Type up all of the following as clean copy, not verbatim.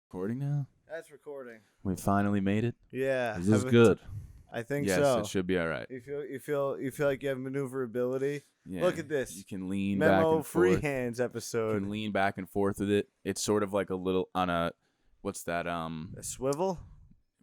Recording now? That's recording. We finally made it. Yeah. Is this good? I think Yes, so. it should be all right. You feel like you have maneuverability. Yeah. Look at this. You can lean back Memo and free forth. hands You episode. can lean back and forth with it. It's sort of like a little on a what's that A swivel?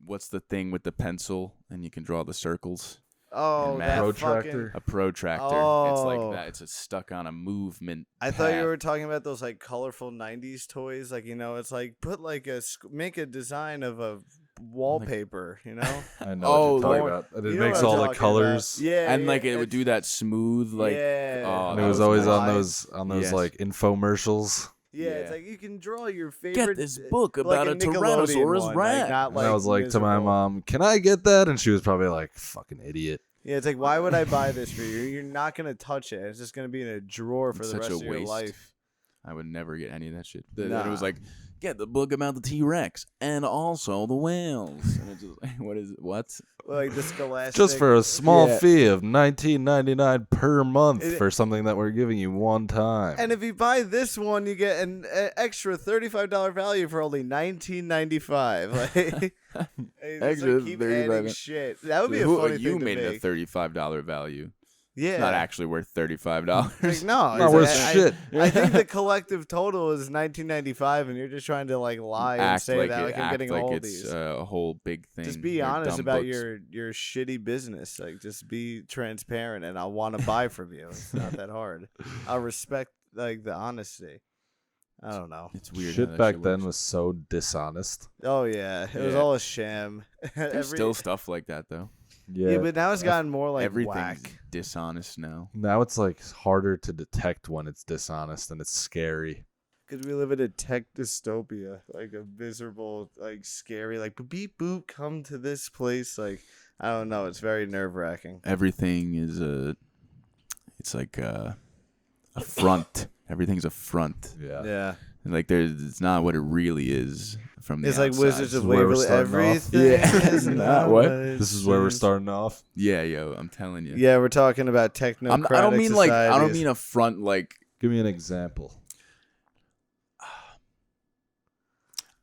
what's the thing with the pencil and you can draw the circles? Oh, And that protractor? A protractor. It's Oh. like that. It's stuck on a movement. I thought you path. were talking about those like colorful '90s toys. Like it's like put like make a design of a wallpaper. You know? I know Oh, what you're talking Lord. about. And You it know makes what I'm all the talking colors. about. Yeah. And like yeah, it would do that smooth like Yeah. oh, And that it was was always nice. on those Yes. like infomercials. Yeah, it's Yeah. like you can draw your favorite. Get this book like about a Nickelodeon Tyrannosaurus one, rat. Like, not And I was like to my miserable. mom, "Can I get that?" And she was probably like, "Fucking idiot." Yeah, it's like, why would I buy this for you? You're not gonna touch it. It's just gonna be in a drawer for It's the such rest a of your waste. life. I would never get any of that shit. Then it Nah. was like, get the book about the T-Rex and also the whales. And it's just like, what is it? What? Like the Scholastic. Just for a small Yeah. fee of $19.99 per month It- for something that we're giving you one time. And if you buy this one, you get an extra $35 value for only $19.95. Like, they just, Extra keep $35. adding shit. That would be a Who- funny you thing made to it make. a $35 value. Yeah, It's not actually worth $35. Like, no, Not it's worth like, shit. I think the collective total is $19.95, and you're just trying to like lie and act say like that it, like I'm act getting like all it's these. a whole big thing. Just be They're honest dumb about books. your shitty business. Like, just be transparent, and I'll want to buy from you. It's not that hard. I respect like the honesty. I don't know. It's weird. how Shit that back shit then works. was so dishonest. Oh yeah, it was Yeah. all a sham. There's still stuff like that though. Yeah, but now it's gotten more like Everything's whack. dishonest now. Now it's like harder to detect when it's dishonest and it's scary. Because we live in a tech dystopia, like a miserable, like scary, like beep boop, come to this place. Like I don't know, it's very nerve wracking. Everything is it's like a front. Everything's a front. Yeah. Yeah, Like it's not what it really is from the it's like outside. Wizards of is where we're Waverly. starting off. Everything Yeah. is not What? it This is where we're seems. starting off. Yeah, yo, I'm telling you. Yeah, we're talking about technocratic I don't mean like I don't societies. mean a front like Give me an example.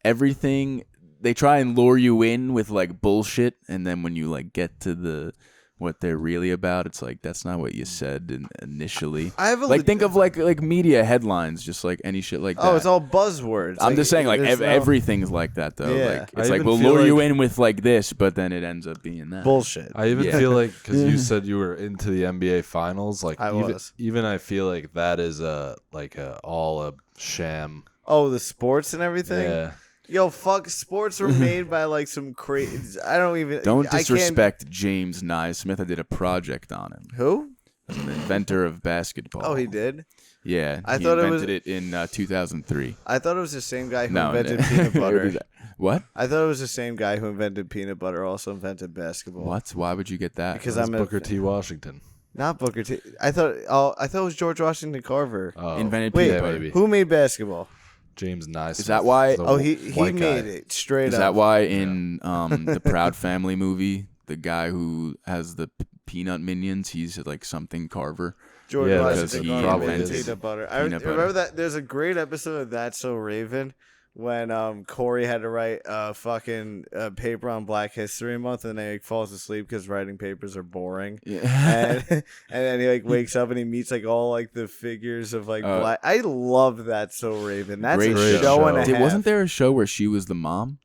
everything. They try and lure you in with like bullshit, and then when you like get to what they're really about, it's like that's not what you said initially. I have a Like think of like media headlines, just like any shit like that. Oh, it's all buzzwords. I'm just saying, like there's no everything's like that though. Yeah. Like I it's like even we'll feel lure you like- in with like this, but then it ends up being that. bullshit. I even Yeah. feel like because you said you were into the NBA finals, like I even, was. even I feel like that is all a sham. Oh, the sports and everything. Yeah, Yo, fuck! Sports were made by like some crazy. I don't even. Don't I can't- disrespect James Naismith. I did a project on him. Who? The inventor of basketball. Oh, he did. Yeah, I he thought it was- invented it in 2003. I thought it was the same guy who No, invented no. peanut butter. What? I thought it was the same guy who invented peanut butter also invented basketball. What? Why would you get that? Because that's I'm Booker T. Washington. not Booker T. I thought it was George Washington Carver. Oh, Invented Wait, peanut yeah, butter. maybe. Who made basketball? James Naismith. Is that why- the Oh, he white made guy. it straight Is up. that why in the Proud Family movie, the guy who has the peanut minions, he's like something Carver? George Yeah, Washington because he Carver made invented peanut butter. I peanut butter. remember that. There's a great episode of That's So Raven when Corey had to write a fucking paper on Black History Month, and then he like, falls asleep because writing papers are boring. Yeah. and then he like wakes up and he meets like all like the figures of like black. I love That So Raven. That's Great a show. show and a half. Wasn't there a show where she was the mom?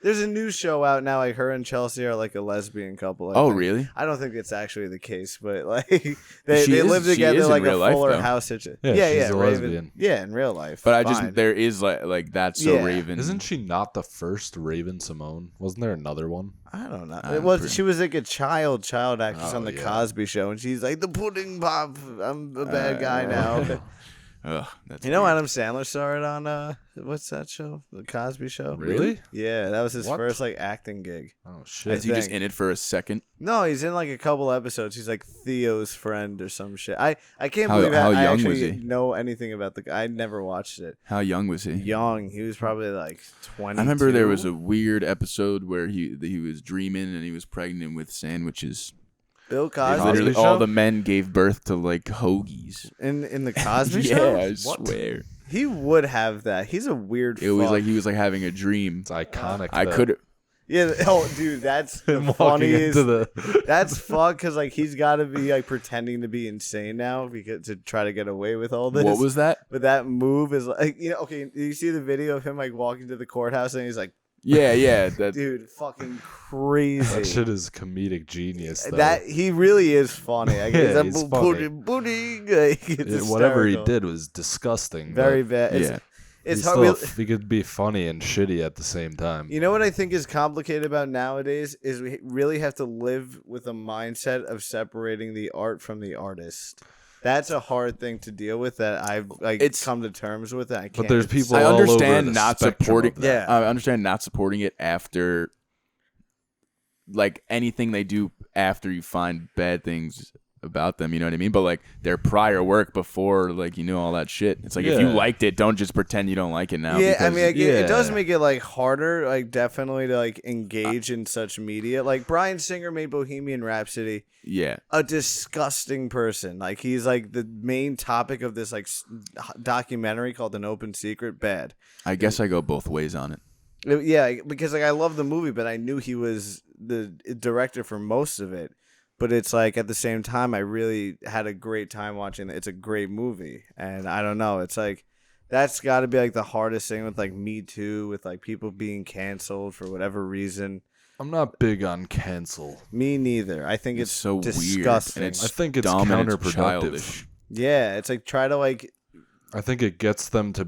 There's a new show out now. Like her and Chelsea are like a lesbian couple. I Oh, think. really? I don't think it's actually the case, but like She they is- live she together is in like real a life, Fuller though. House situation. Yeah, she's a Raven. lesbian. Yeah, in real life. But Fine. there is like That's So Yeah. Raven. Isn't she not the first Raven Simone? Wasn't there another one? I don't know. I'm It was pretty- she was like a child actress Oh, on the yeah. Cosby Show, and she's like the pudding pop. I'm a bad guy now. Ugh, that's You know, weird. Adam Sandler saw it on what's that show? The Cosby Show. Really? Yeah, that was his What? first like acting gig. Oh Is shit! he just think. in it for a second? No, he's in like a couple episodes. He's like Theo's friend or some shit. I can't How- believe how I young actually was he? know anything about the guy. I never watched it. How young was he? Young, he was probably like 20. I remember there was a weird episode where he was dreaming and he was pregnant with sandwiches. Bill They Cosby literally, Show? all the men gave birth to like hoagies. in the Cosby Yeah, Show. I What? swear. He would have that. He's a weird. It was fuck. like he was like having a dream. It's iconic. I that could. Yeah. Oh, dude, that's the him walking funniest. into the. That's fuck because like he's got to be like pretending to be insane now because to try to get away with all this. What was that? But that move is like okay. You see the video of him like walking to the courthouse and he's like, Yeah. That dude, fucking crazy. That shit is comedic genius. Though. That he really is funny. Like, Yeah, he's he's funny. booty. Like, it's Whatever he hysterical. did was disgusting. Very but bad. Yeah. It's he's hard. still, he could be funny and shitty at the same time. You know what I think is complicated about nowadays is we really have to live with a mindset of separating the art from the artist. That's a hard thing to deal with that I've come to terms with. And I can't. But there's people I all understand over the not spectrum supporting. of that. Yeah. I understand not supporting it after, like anything they do after you find bad things about them. You know what I mean? But like their prior work before, like all that shit. It's like if you Yeah. liked it, don't just pretend you don't like it now. Yeah, I because- mean, it does yeah. make it like harder, like definitely to like engage in such media. Like Bryan Singer made Bohemian Rhapsody. yeah. A disgusting person. Like he's like the main topic of this like documentary called An Open Secret. Bad. I guess I go both ways on it. Yeah, because like I love the movie, but I knew he was the director for most of it. But it's like at the same time, I really had a great time watching it. It's a great movie, and I don't know. It's like that's got to be like the hardest thing with like Me Too, with like people being canceled for whatever reason. I'm not big on cancel. Me neither. I think it's so disgusting. weird. And I think it's dumb and it's counterproductive. childish. Yeah, it's like try to like. I think it gets them to.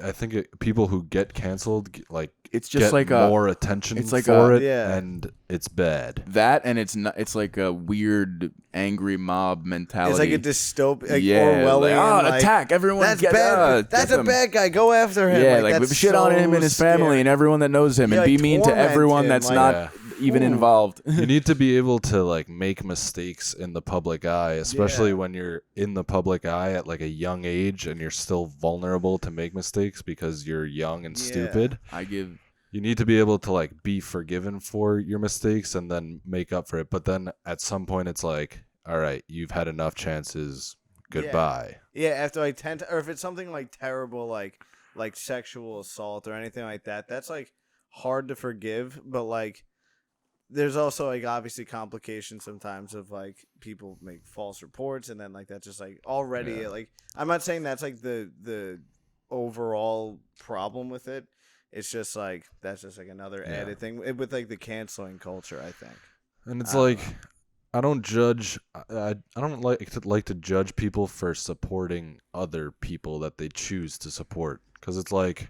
I think people who get canceled like It's just get like more attention it's like for a- it, Yeah. and it's bad. that, and it's not. It's like a weird angry mob mentality. It's like a dystopian, like yeah, Orwellian. like, attack. attack everyone. That's get, bad. That's get a them. bad guy. Go after him. Yeah, like that's whip shit on him and his family scary. and everyone that knows him, Yeah, and be like, mean to torment everyone him, that's like- not Yeah. even Ooh. involved. You need to be able to like make mistakes in the public eye, especially Yeah. when you're in the public eye at like a young age and you're still vulnerable to make mistakes because you're young and Yeah. stupid. I give. You need to be able to like be forgiven for your mistakes and then make up for it. But then at some point it's like, all right, you've had enough chances. Goodbye. Yeah, after like 10 or if it's something like terrible like sexual assault or anything like that, that's like hard to forgive, but like there's also like obviously complications sometimes of like people make false reports and then like that's just like already Yeah. like I'm not saying that's like the overall problem with it. It's just like that's just like another Yeah. added thing with like the canceling culture, I think. And it's I don't like know. I don't judge. I don't like to judge people for supporting other people that they choose to support, because it's like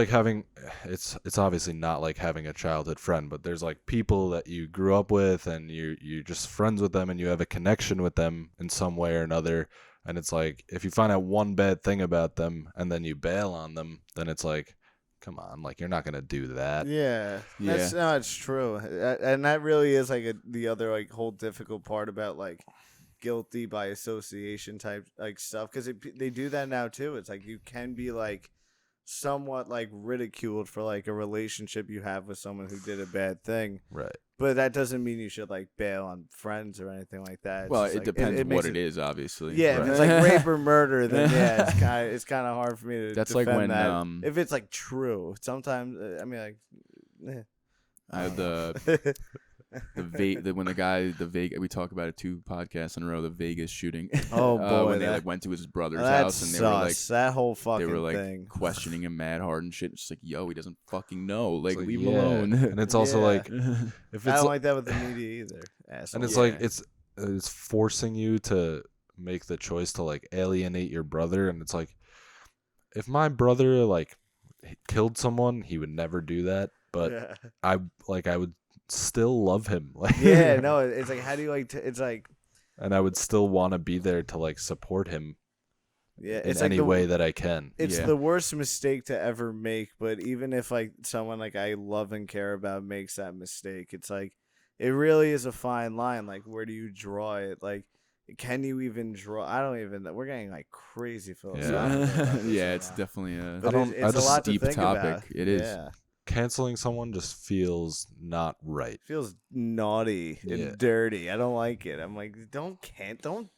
having it's obviously not like having a childhood friend, but there's like people that you grew up with and you're just friends with them and you have a connection with them in some way or another. And it's like if you find out one bad thing about them and then you bail on them, then it's like, come on, like you're not gonna do that. Yeah, that's no, it's true, and that really is like the other like whole difficult part about like guilty by association type like stuff because they do that now too. It's like you can be like somewhat like ridiculed for like a relationship you have with someone who did a bad thing, Right. but that doesn't mean you should like bail on friends or anything like that. It's Well, just, it like, depends makes what it is, obviously. Yeah, if it's like rape or murder, then yeah, it's kind of hard for me to. That's like defend when, that. If it's like true, sometimes I mean like. I had when the guy Vegas, we talk about it 2 podcasts in a row, the Vegas shooting. Oh boy, when they that- like went to his brother's that house and they were like that whole fucking they were like thing. questioning him mad hard and shit. It's just like, yo, he doesn't fucking know. Like, It's leave yeah. him alone. And it's also Yeah. like if I it's don't like that with the media either. Asshole. and it's Yeah. like it's forcing you to make the choice to like alienate your brother, and it's like if my brother like killed someone, he would never do that, but yeah. I would still love him. Like Yeah, no, it's like how do you like? It's like and I would still want to be there to like support him yeah, in it's like any way that I can. It's Yeah. the worst mistake to ever make. But even if like someone like I love and care about makes that mistake, it's like it really is a fine line. Like where do you draw it? Like can you even draw? I don't even. We're getting like crazy philosophical. about this yeah, right it's now. definitely a But I don't- it's I a just- lot to deep think topic. about. It is. Yeah. canceling someone just feels not right. Feels naughty and Yeah. dirty. I don't like it. I'm like, don't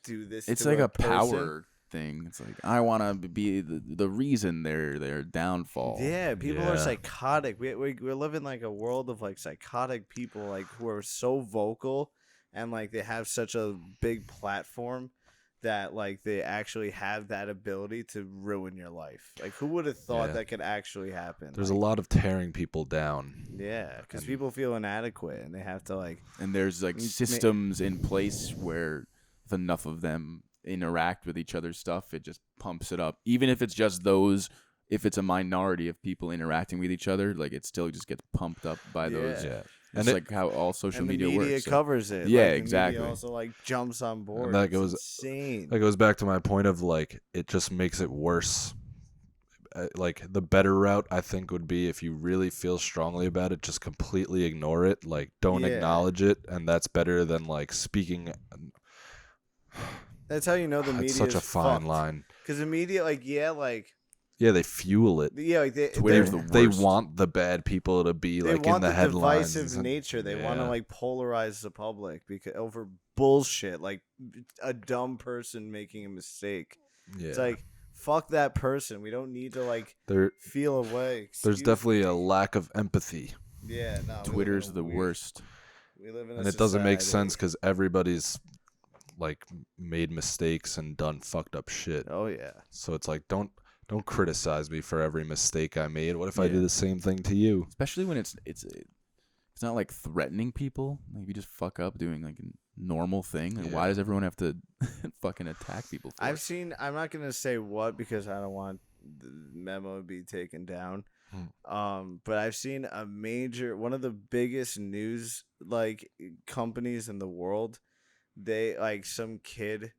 do this. It's to like a person. power thing. It's like I want to be the reason their downfall. Yeah, people Yeah. are psychotic. We live in like a world of like psychotic people, like who are so vocal and like they have such a big platform that like they actually have that ability to ruin your life. Like who would have thought Yeah. that could actually happen? There's like, a lot of tearing people down. yeah, because people feel inadequate and they have to like. And there's like systems in place where if enough of them interact with each other's stuff, it just pumps it up. Even if it's just those, if it's a minority of people interacting with each other, like it still just gets pumped up by those. Yeah. It's And like how all social And the media media works. So- covers it. Yeah, like, the exactly. Media also like jumps on board. And that It's goes- insane. That goes back to my point of like it just makes it worse. Like the better route I think would be if you really feel strongly about it, just completely ignore it. Like don't Yeah. acknowledge it, and that's better than like speaking. That's how you know the media It's such is a fine fucked. line. Because the media, like, Yeah, they fuel it. like Twitter's the They worst. want the bad people to be they like want in the the headlines. divisive and- nature. They want to Yeah. like polarize the public because over bullshit, like a dumb person making a mistake. Yeah. It's like fuck that person. We don't need to like There, feel away. there's Excuse definitely me. a lack of empathy, yeah. No, we live in Twitter's a the weird- worst. We live in a and it doesn't make society- sense because everybody's like made mistakes and done fucked up shit. Oh yeah. So it's like don't criticize me for every mistake I made. What if I Yeah. did the same thing to you? Especially when it's not like threatening people. Like if you just fuck up doing like a normal thing, like why Yeah. does everyone have to fucking attack people for I've it? seen. I'm not gonna say what because I don't want the memo to be taken down. But I've seen one of the biggest news like companies in the world. They like some kid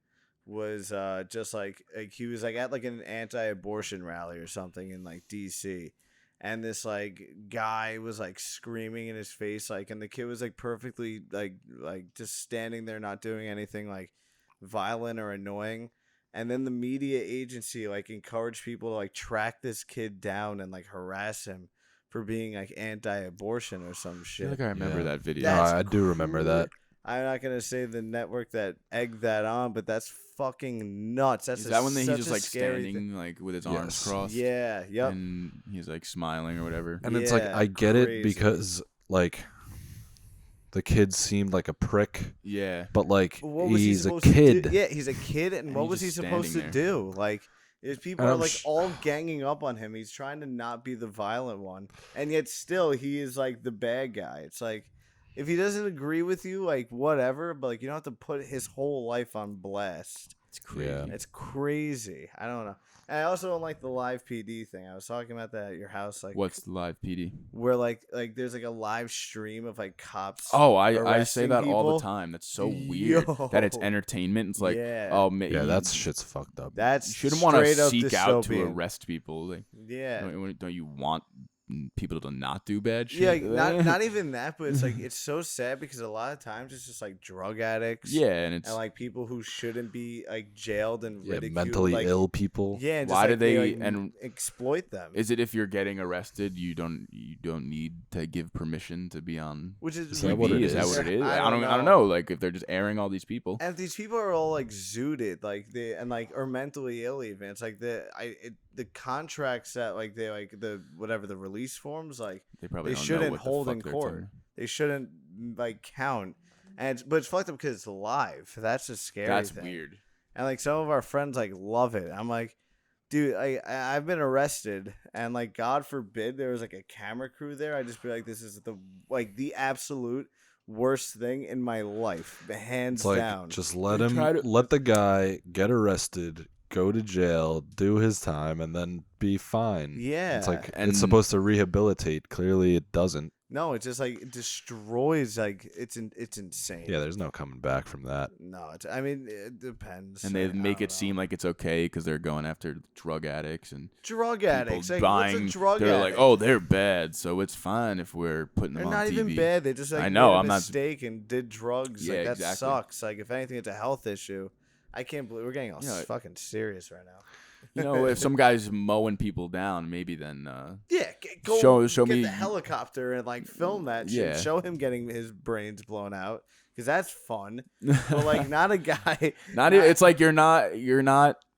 was just like he was like at like an anti-abortion rally or something in like DC. And this like guy was like screaming in his face, like, and the kid was like perfectly like just standing there, not doing anything like violent or annoying. And then the media agency like encouraged people to like track this kid down and like harass him for being like anti-abortion or some I feel shit. like I remember Yeah. that video. No, That's I do remember that. I'm not gonna say the network that egged that on, but that's fucking nuts. That's Is that when he's such just a like scary standing like with his arms Yes. crossed? Yeah. Yep. And he's like smiling or whatever. And it's like Yeah, I get it crazy. because like the kid seemed like a prick, Yeah. but like What was he he's a supposed to kid. do? Yeah, he's a kid, and what he's was he just supposed to standing do? Like, his people And are I'm like sh- all ganging up on him. He's trying to not be the violent one, and yet still he is like the bad guy. It's like if he doesn't agree with you, like whatever, but like you don't have to put his whole life on blast. It's crazy. Yeah. It's crazy. I don't know. And I also don't like the live PD thing. I was talking about that at your house, like What's the live PD? where like there's like a live stream of like cops. Oh, I say arresting that all people. the time. That's so weird that it's Yo. entertainment. It's like, Yeah. oh, Yeah, that's shit's fucked up. That's you shouldn't want to straight up seek out to dystopian. arrest people. Like, Yeah. don't you want people to not do bad shit? Yeah, not even that, but it's like it's so sad because a lot of times it's just like drug addicts, Yeah, and it's and like people who shouldn't be like jailed and Yeah, ridiculed, mentally like, ill people. Yeah, and just, Why do like, they- like, and- exploit them? is it if you're getting arrested, you don't need to give permission to be on Which is Is that what it Is that is? what it is? I I don't know. Like if they're just airing all these people. And these people are all like zooted, like they and like or mentally ill. Even it's like the contracts that like they like the whatever the release forms like They probably they don't know shouldn't what the hold fuck in they're court. telling. They shouldn't like count. But it's fucked up because it's live. That's a scary. That's thing. weird. And like some of our friends like love it. I'm like, dude, I've been arrested, and like God forbid there was like a camera crew there. I'd just be like, this is the absolute worst thing in my life, hands It's like down. just let They him try to- let the guy get arrested, go to jail, do his time, and then be fine. Yeah. It's like And- it's supposed to rehabilitate. Clearly, it doesn't. No, it just like it destroys. Like it's insane. Yeah, there's no coming back from that. No, I mean it depends. And they I make don't it seem know. like it's okay because they're going after drug addicts and drug people addicts. Like, buying. what's a drug They're addict? like, oh, they're bad, so it's fine if we're putting them They're on not TV. even bad. They just like I know, made a I'm not- mistake and did drugs. Yeah, like that exactly. sucks. Like if anything, it's a health issue. I can't believe we're getting all Yeah. fucking serious right now. if some guy's mowing people down, maybe then go show get me the helicopter and like film that shit. Yeah. Show him getting his brains blown out because that's fun. But like, not a guy. it's like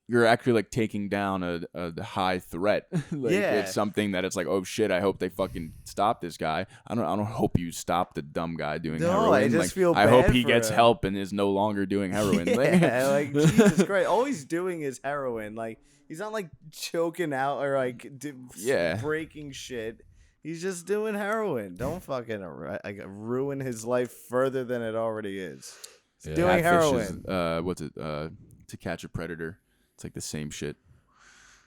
you're actually like taking down a high threat. It's something that it's like, oh shit, I hope they fucking stop this guy. I don't hope you stop the dumb guy doing heroin. I just feel I hope bad he for gets him. help and is no longer doing heroin. Yeah, like Jesus Christ, all he's doing is heroin. Like he's not like choking out or like breaking shit. He's just doing heroin. Don't fucking ruin his life further than it already is. He's doing heroin. What's it? To Catch a Predator. It's like the same shit.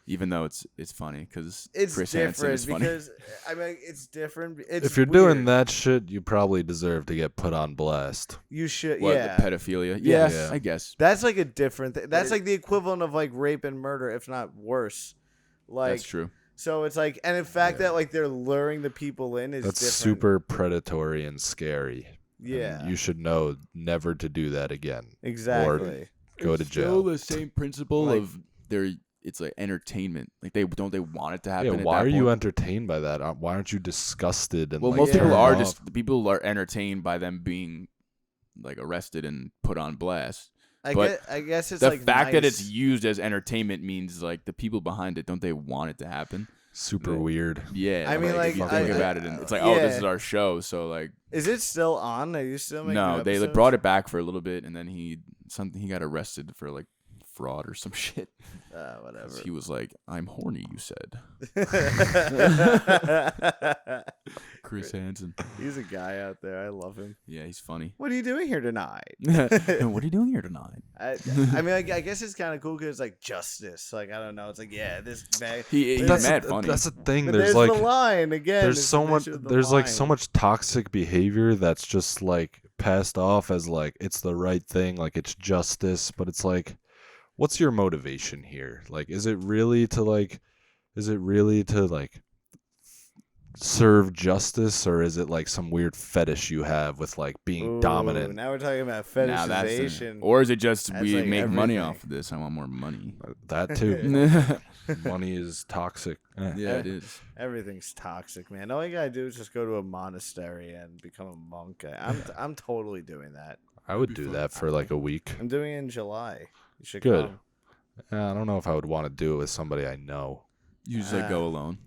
Even though it's funny because Chris Hansen is funny. Because I mean it's different. It's if you're weird. doing that shit, you probably deserve to get put on blast. You should. What, yeah. the pedophilia. Yeah, I guess. That's like a different thing. That's like the equivalent of like rape and murder, if not worse. Like That's true. So it's like, and in fact that like they're luring the people in is That's different. super predatory and scary. Yeah. And you should know never to do that again. Exactly. Go to It's jail. still the same principle Like- of it's like entertainment. Like they want it to happen. Yeah, at why that are you point? entertained by that? Why aren't you disgusted? And Well, like, most people turned are off? people are entertained by them being like arrested and put on blast. I guess it's The like fact that nice. it's used as entertainment means like the people behind it, don't they want it to happen? super Yeah. weird. Yeah, I mean, if you like, think I- about it, and it's like, oh, this yeah. is our show, so like, Is it still on? Are you still making no, they episodes? brought it back for a little bit, and then he got arrested for like fraud or some shit. Whatever. He was like, "I'm horny," you said. Chris Hansen. He's a guy out there. I love him. Yeah, he's funny. What are you doing here tonight? And what are you doing here tonight? I mean, I guess it's kind of cool because like justice. Like I don't know. It's like this bag. He's That's mad the, funny. that's the thing. But There's the like line again. there's it's so the much issue of the there's like line. so much toxic behavior that's just like passed off as like it's the right thing, like it's justice, but it's like, what's your motivation here? Like, is it really to serve justice, or is it like some weird fetish you have with like being Ooh, dominant? Now we're talking about Now that's fetishization. or is it just That's we like make money everything. off of this? I want more money. That too. Yeah, Money is toxic. it is. Everything's toxic, man. All you gotta do is just go to a monastery and become a monk. I'm totally doing that. I would do that for like a week. I'm doing it in July. You should Good. come. I don't know if I would want to do it with somebody I know. You just like go alone.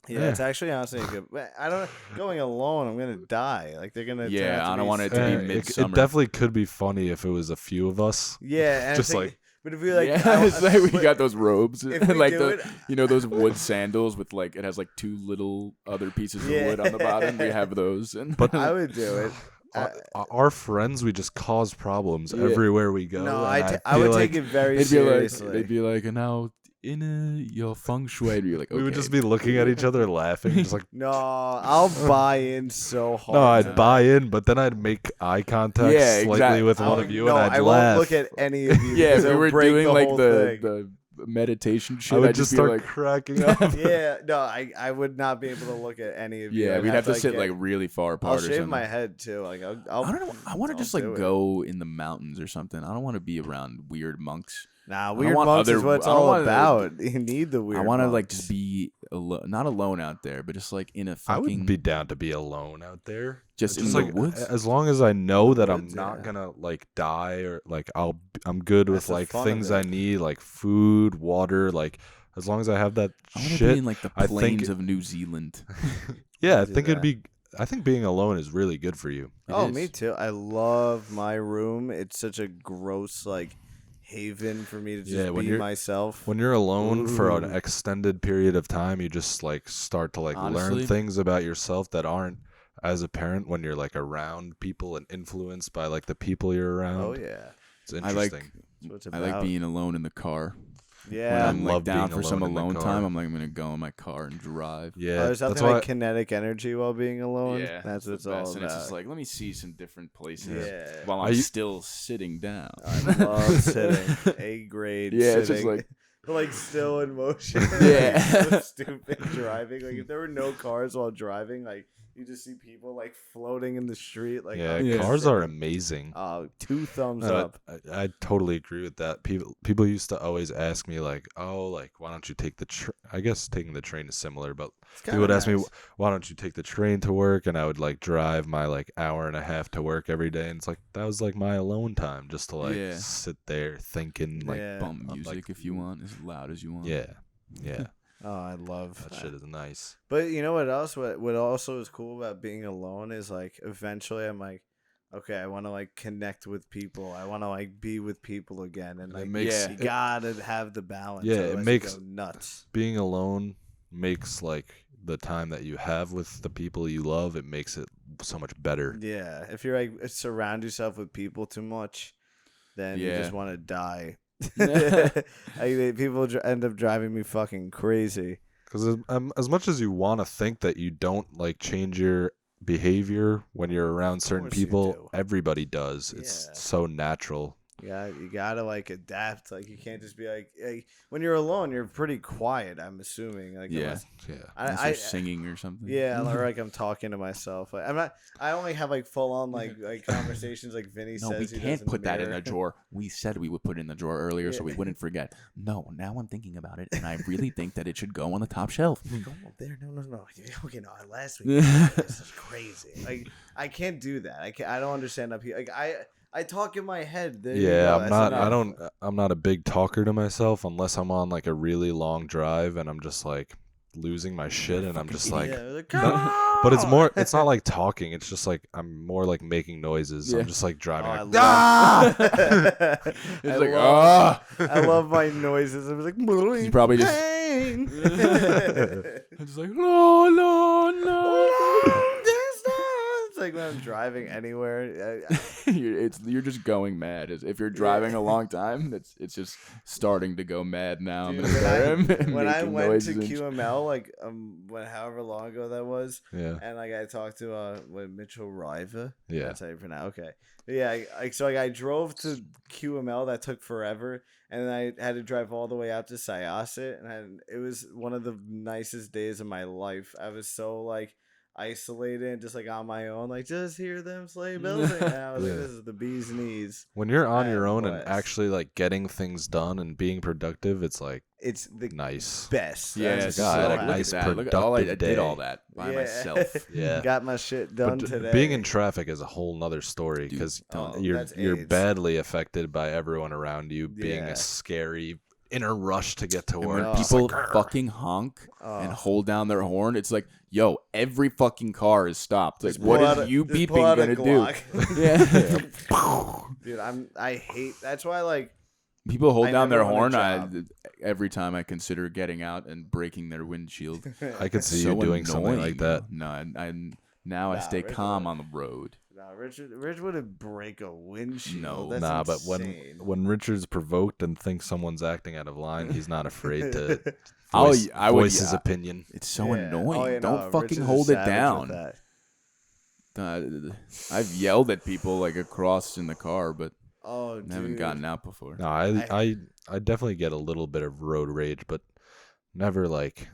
Yeah, Yeah. it's actually honestly a good. But I don't going alone. I'm gonna die. Like they're gonna. turn Yeah, out to I don't be want it to sick. be It midsummer. definitely could be funny if it was a few of us. Yeah, and just I think- like- But if we like, yeah, it's like we got those robes, if we like do the it- those wood sandals with like it has like two little other pieces of wood on the bottom. We have those, and But I would do it. Our friends, we just cause problems Yeah. everywhere we go. No, and I would feel take like it very they'd be like, seriously. they'd be like, and now in your feng shui, and you're like, okay. we would just be looking at each other laughing, just like, No, I'll buy in so hard. no, to I'd buy in, but then I'd make eye contact Yeah, slightly exactly. with I'll- one of you, no, and I'd I laugh. won't look at any of you. Yeah, because if we it'll were break doing the like whole the thing. meditation shit, I would I'd just be start like, cracking up. Yeah, no, I would not be able to look at any of you. yeah, I'd we'd have to like, sit get- like really far I'll apart or shave something. my head too. Like I'll I don't know. I want to I'll just like do it. go in the mountains or something. I don't want to be around weird monks. Nah, don't weird want monks is other- what it's I don't all wanna- about. You need the weird. I want to like monks. just be not alone out there, but just like in a I fucking would be down to be alone out there. just in Just the like woods. as long as I know that I'm Woods, not yeah. gonna like die or like I'm good That's with the like fun of things I it. need, like food, water, like as long as I have that I want to shit. be in like the I think- plains of New Zealand. Yeah, I do think that. it'd be. I think being alone is really good for you. Oh, is. me too. I love my room. It's such a gross like haven for me to just Yeah, when be you're- myself. When you're alone for an Ooh. extended period of time, you just like start to like Honestly- learn things about yourself that aren't as apparent when you're like around people and influenced by like the people you're around. Oh yeah, It's I like interesting. that's what it's I about. like being alone in the car. When Yeah, I'm like love down being for some alone in the alone car. time, I'm like I'm gonna go in my car and drive. Yeah, there's that's something why. like kinetic energy while being alone. Yeah, that's what it's the all best. And it's about. just like let me see some different places Yeah. while Are I'm you- still sitting down. I love sitting. A grade. Yeah, it's just sitting. like- still in motion. Yeah. So stupid driving. Like if there were no cars while driving, like you just see people like floating in the street. Like, Yeah, Yeah. cars are amazing. 2 thumbs No, up. I totally agree with that. People used to always ask me like, oh, like why don't you take the I guess taking the train is similar, but people would ask me, why don't you take the train to work? And I would like drive my like hour and a half to work every day, and it's like that was like my alone time, just to like Yeah. sit there thinking like, Yeah. Bump I'm music like- if you want, as loud as you want. yeah, yeah, Oh, I love that shit is nice. But you know what else? What also is cool about being alone is like eventually I'm like, okay, I want to like connect with people. I want to like be with people again, and It like makes- you gotta have the balance. Yeah, it otherwise you makes- go nuts. Being alone makes like the time that you have with the people you love, it makes it so much better. Yeah, if you're like surround yourself with people too much, then you Yeah. just want to die. People end up driving me fucking crazy. Because as much as you want to think that you don't like change your behavior when you're around certain course you people, do. everybody does. It's so natural. Yeah, you gotta like adapt. Like you can't just be like when you're alone, you're pretty quiet. I'm assuming. Like Yeah. unless- Yeah. Unless I you're singing or something. yeah, or like I'm talking to myself. Like, I'm not. I only have like full on like conversations like Vinny No, says. we he can't does put that in mirror. the drawer. We said we would put it in the drawer earlier so we Yeah. wouldn't forget. No, now I'm thinking about it, and I really think that it should go on the top shelf. Go up there. No. Okay, no. Last week, this is crazy. Like I can't do that. I don't understand up here. Like I talk in my head. There you Yeah, go. I'm That's not. I enough. don't. I'm not a big talker to myself unless I'm on like a really long drive and I'm just like losing my shit and I'm just like. Yeah, like, No, but it's more. It's not like talking. It's just like I'm more like making noises. Yeah. I'm just like Oh, driving. I like, love, Ah! I It's like, love, ah! I love my noises. I was like, You probably just- pain. It's like, no, no, no. It's like when I'm driving anywhere. You're just going mad. If you're driving a long time, it's just starting to go mad now. Dude, when I Making went to noises and QML, like however long ago that was, yeah. and like I talked to Mitchell Riva. Yeah. That's how you pronounce. Okay, yeah. I drove to QML. That took forever, and then I had to drive all the way out to Syosset, and it was one of the nicest days of my life. I was so like isolated and just like on my own, like just hear them sleigh bells, and I was Yeah. like, this is the bee's knees. When you're on I your own and was. actually like getting things done and being productive, it's like It's the nice. best. yeah, I'm it's God, so I had a like, look nice at that. Look at all I productive did day. all that by Yeah. myself. Yeah. Got my shit done But today. being in traffic is a whole nother story Dude, because oh, you're that's you're AIDS. badly affected by everyone around you being Yeah. a scary inner rush to get to And work. when Just people like, "Grr." fucking honk Oh. and hold down their horn, it's like, yo, every fucking car is stopped. Like, Just what pull out is a- you just pull beeping out a gonna do? Glock. Yeah. Dude, I hate. That's why like People hold I down their never want a horn. Every time I consider getting out and breaking their windshield. I could see So you doing something annoying, like that. No, now I Nah, stay Richard calm would- on the road. No, Rich wouldn't break a windshield. No. That's Nah, insane. but when Richard's provoked and thinks someone's acting out of line, he's not afraid to Oh, voice, I would- voice his opinion. It's so Yeah. annoying. Oh, yeah, Don't no, fucking Rich is a hold it savage down. with that. I've yelled at people like across in the car, but Oh, I dude. haven't gotten out before. No, I definitely get a little bit of road rage, but never like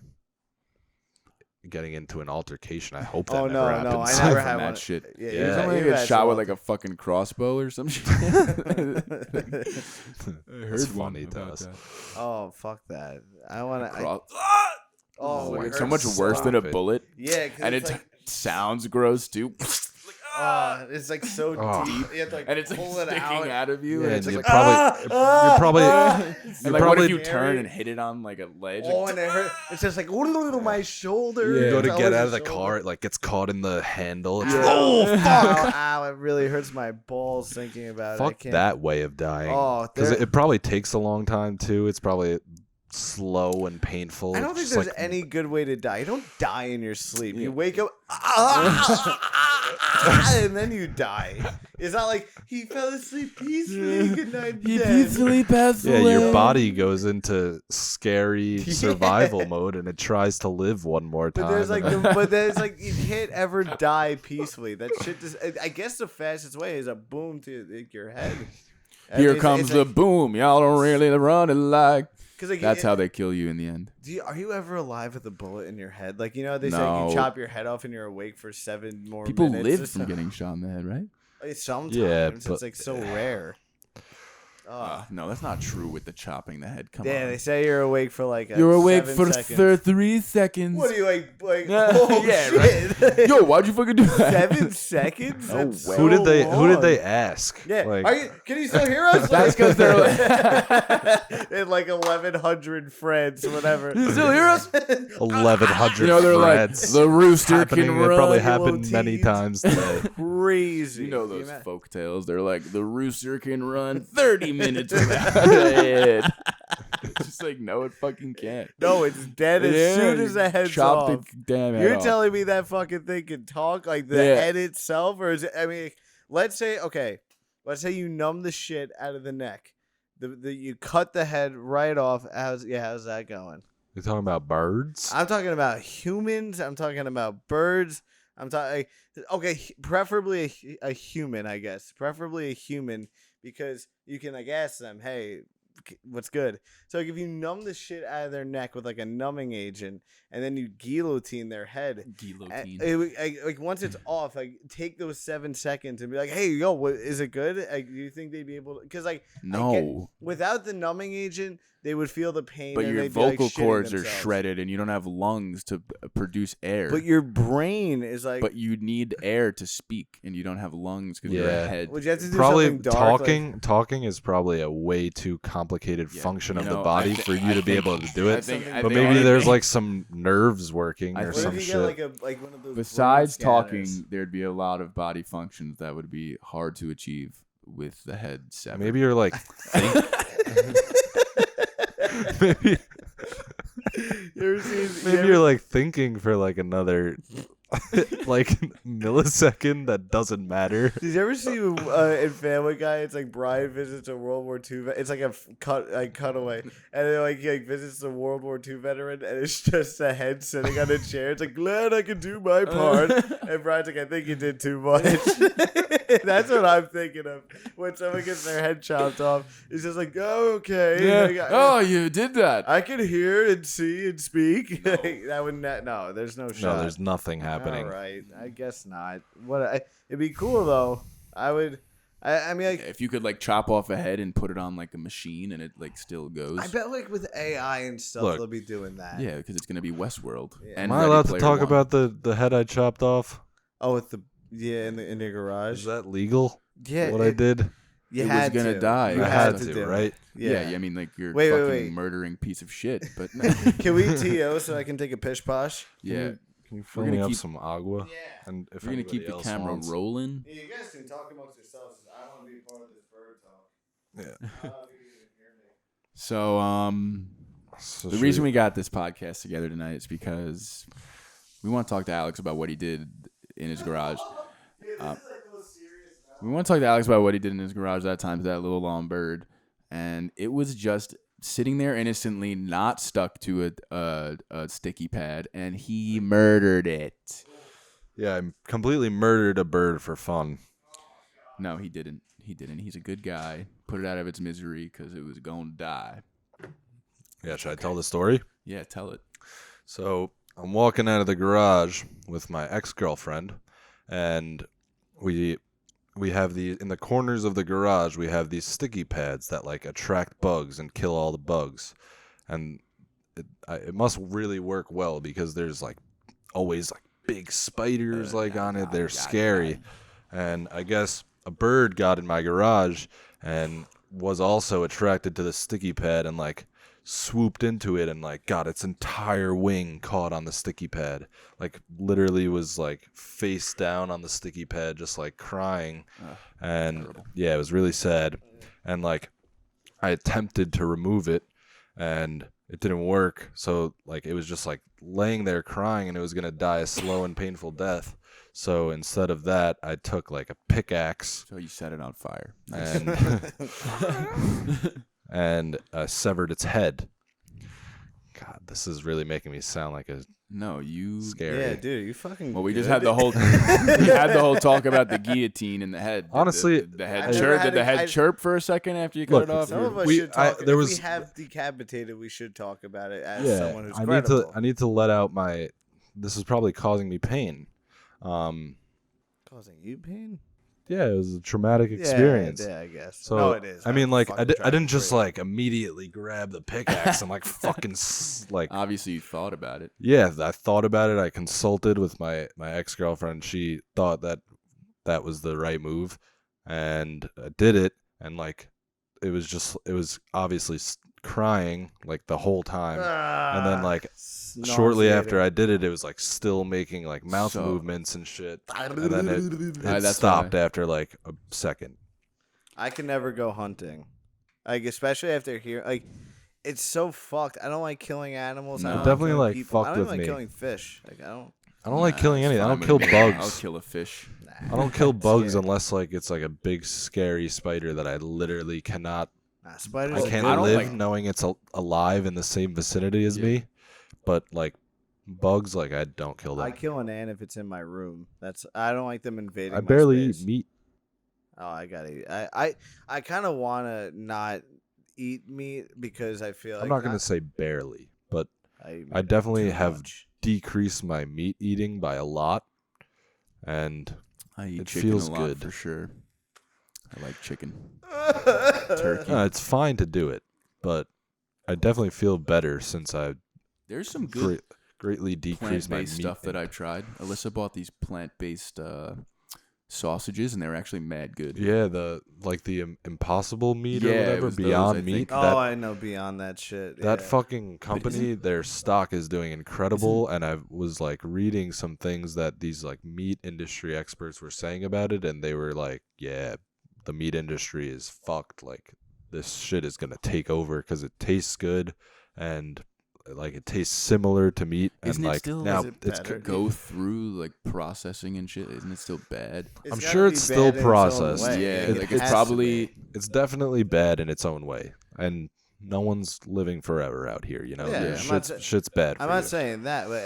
getting into an altercation. I hope that Oh, never no, happens. no, I Aside never from had that one. shit. Yeah, Yeah. Somebody you've get had shot some with like a fucking crossbow or some shit. I It's funny to us. Oh, fuck that. I want to. Oh, Oh, like it so much hurts worse than a Stop it. bullet, Yeah, 'cause and it's it like, sounds gross too. it's like so Oh. deep. You have to like And it's like pull it sticking out. out of you, Yeah, and and it's just you're like, probably and you're like, what probably if you turn and hit it on like a ledge? Oh, Like, and it hurt. It's just like my shoulder. Yeah. you go It's to get always out the of the shoulder. car, it like gets caught in the handle. It's Ow, oh fuck. Ow, it really hurts my balls thinking about it. I Fuck can't. that way of dying. Oh, Because there- it probably takes a long time too. It's probably slow and painful. I don't think Just there's like- any good way to die. You don't die in your sleep. You Yeah. wake up and then you die. It's not like he fell asleep peacefully. Good night, dead. passed Yeah, your body goes into scary Yeah. survival mode and it tries to live one more time. But there's like, and but there's like, you can't ever die peacefully. That shit just. I guess the fastest way is a boom to like, your head. Here It's- comes it's the like- boom. Y'all don't really run it like like, That's how they kill you in the end. Are you ever alive with a bullet in your head? Like, you know, they say No. you chop your head off and you're awake for 7 more People minutes. live from getting shot in the head, right? Sometimes but- it's like so rare. No, that's not true with the chopping the head. Come Yeah, on. they say you're awake for like You're awake 7 for seconds. 3 seconds. What are you like? Yeah, Oh yeah, shit! Yo, why'd you fucking do that? 7 seconds? No That's way. so Who did long. they ask? Yeah, Like, can you still hear us? That's 'cause they're like- in like 1,100 friends, whatever. You still hear us? 1,100 You know, they're threads. like, the rooster happening. can It run. probably you happened little many teens. times today. Crazy. You know those Can folk tales. They're like, the rooster can run 30 minutes without a head. Just like, no, it fucking can't. No, it's dead as Yeah, soon as the head's chop off. the damn head You're off. telling me that fucking thing can talk, like the Yeah. head itself, or is it? I mean, let's say let's say you numb the shit out of the neck. You cut the head right off. How's that going? You're talking about birds? I'm talking about humans. I'm talking about birds. I'm talking. Preferably a human, I guess. Preferably a human, because you can like ask them, hey, what's good? So like, if you numb the shit out of their neck with like a numbing agent, and then you guillotine their head, Guillotine. like once it's off, like take those 7 seconds and be like, hey, yo, what is it good? Like, do you think they'd be able to? Because like, No. without the numbing agent, they would feel the pain. But and your they'd be, like, vocal shitting cords are themselves. shredded and you don't have lungs to produce air. But your brain is like. But you need air to speak and you don't have lungs because you're Yeah. a head. Would you have to do Probably something dark, talking is probably a way too complicated Yeah, function you of know, the body I thi- for you I to be think- able to do I it. think- But But think- maybe I there's think- like some nerves working I or What some if you shit. get like one of those Besides brain talking, scanners? there'd be a lot of body functions that would be hard to achieve with the head severed. Maybe you're like maybe You ever seen? maybe you're like thinking for like another like millisecond that doesn't matter. Did you ever see in Family Guy? It's like Brian visits a World War II. It's like a cutaway, and then he visits a World War II veteran, and it's just a head sitting on a chair. It's like, glad I can do my part, and Brian's like, I think you did too much. That's what I'm thinking of when someone gets their head chopped off. It's just like, oh, okay. Yeah. Like, Oh, you did that. I can hear and see and speak. That would not. No, there's no shot. No, there's nothing happening. All right, I guess not. It'd be cool though. I would. I mean, like, If you could like chop off a head and put it on like a machine and it like still goes. I bet like with AI and stuff, Look. they'll be doing that. Yeah, because it's gonna be Westworld. Yeah. And Am I Ready allowed to Player talk One. about the head I chopped off? Oh, with the in your garage. Is that legal? Yeah. What I did? You It was had gonna to. die. You I had had to to, do it. right? Yeah. I mean, like you're Wait, fucking wait. murdering piece of shit. But Can we TO so I can take a pish posh? yeah, Can you fill gonna me up keep- some agua? Yeah. And if we're gonna anybody keep the else camera wants. rolling. Yeah, you guys can talk amongst yourselves. I want to be part of this bird talk. Yeah. I don't know if you can hear me. So So the should reason we- we got this podcast together tonight is because we want to talk to Alex about what he did in his garage. Yeah, this is like the most serious now. We want to talk to Alex about what he did in his garage that time to that little long bird, and it was just sitting there innocently, not stuck to a sticky pad, and he murdered it. Yeah, I completely murdered a bird for fun. No, he didn't. He didn't. He's a good guy. Put it out of its misery because it was going to die. Yeah, should I tell the story? Yeah, tell it. So I'm walking out of the garage with my ex-girlfriend, and we have in the corners of the garage we have these sticky pads that like attract bugs and kill all the bugs, and it must really work well because there's like always like big spiders like on it. They're scary, and I guess a bird got in my garage and was also attracted to the sticky pad and like swooped into it and like got its entire wing caught on the sticky pad, like literally was like face down on the sticky pad just like crying. And terrible. yeah, it was really sad. And like I attempted to remove it and it didn't work, so like it was just like laying there crying and it was gonna die a slow and painful death. So instead of that, I took like a pickaxe So you set it on fire. and and severed its head. God, this is really making me sound like a No, you. scary. Yeah, dude, you fucking. Well, we just good. had the whole we had the whole talk about the guineteen in the head. Did Honestly, the head I've never chirp. had Did the a- head I- chirp for a second after you cut Look, it off? Some of us We- should talk. there if was- we have decapitated, we should talk about it as Yeah, someone who's I credible. need to let out my. This is probably causing me pain. Causing you pain? Yeah, it was a traumatic experience. Yeah, I guess. So no, it is. I mean, like, I fucking didn't just tried like immediately grab the pickaxe and like fucking like. Obviously, you thought about it. Yeah, I thought about it. I consulted with my ex-girlfriend. She thought that was the right move, and I did it. And like, it was obviously crying like the whole time. And then like shortly after I did it, it was like still making like mouth So- movements and shit. And then it That's stopped why. after like a second. I can never go hunting, like especially after hearing like. It's so fucked. I don't like killing animals. I No. don't Definitely, killing like, people. I fucked don't with like me. killing fish. Like I don't. I don't like killing it's anything. I fine don't with kill me. bugs. I'll kill a fish. I don't kill bugs Scary. unless like it's like a big scary spider that I literally cannot. Nah, spiders. I are can't I don't live like- knowing it's alive in the same vicinity as Yeah. me. But like bugs, like I don't kill them. I kill an ant if it's in my room. I don't like them invading. I my barely space. eat meat. Oh, I gotta eat. I kind of want to not eat meat because I feel like I'm not gonna say barely, but I I definitely too have much. decreased my meat eating by a lot, and I eat It chicken feels a lot good. for sure. I like chicken. Turkey. it's fine to do it. But I definitely feel better since I There's some good greatly decreased my meat. plant-based stuff that I've tried. Alyssa bought these plant-based sausages, and they were actually mad good. Yeah, the impossible meat or Yeah, it whatever, was those, Beyond I Meat. think. Oh, That I know beyond that shit. that yeah. fucking company, their stock is doing incredible, and I was like reading some things that these like meat industry experts were saying about it, and they were like, "Yeah, the meat industry is fucked. Like this shit is gonna take over because it tastes good, and like it tastes similar to meat, Isn't and it like still- now Is it it's better? Go through like processing and shit. Isn't it still bad? It's I'm gotta sure be it's bad still in its own processed. way. Yeah, It- like It it's has to probably be. it's definitely bad in its own way, and no one's living forever out here. You know, Yeah, I'm not shit's bad. I'm for not you. saying that, but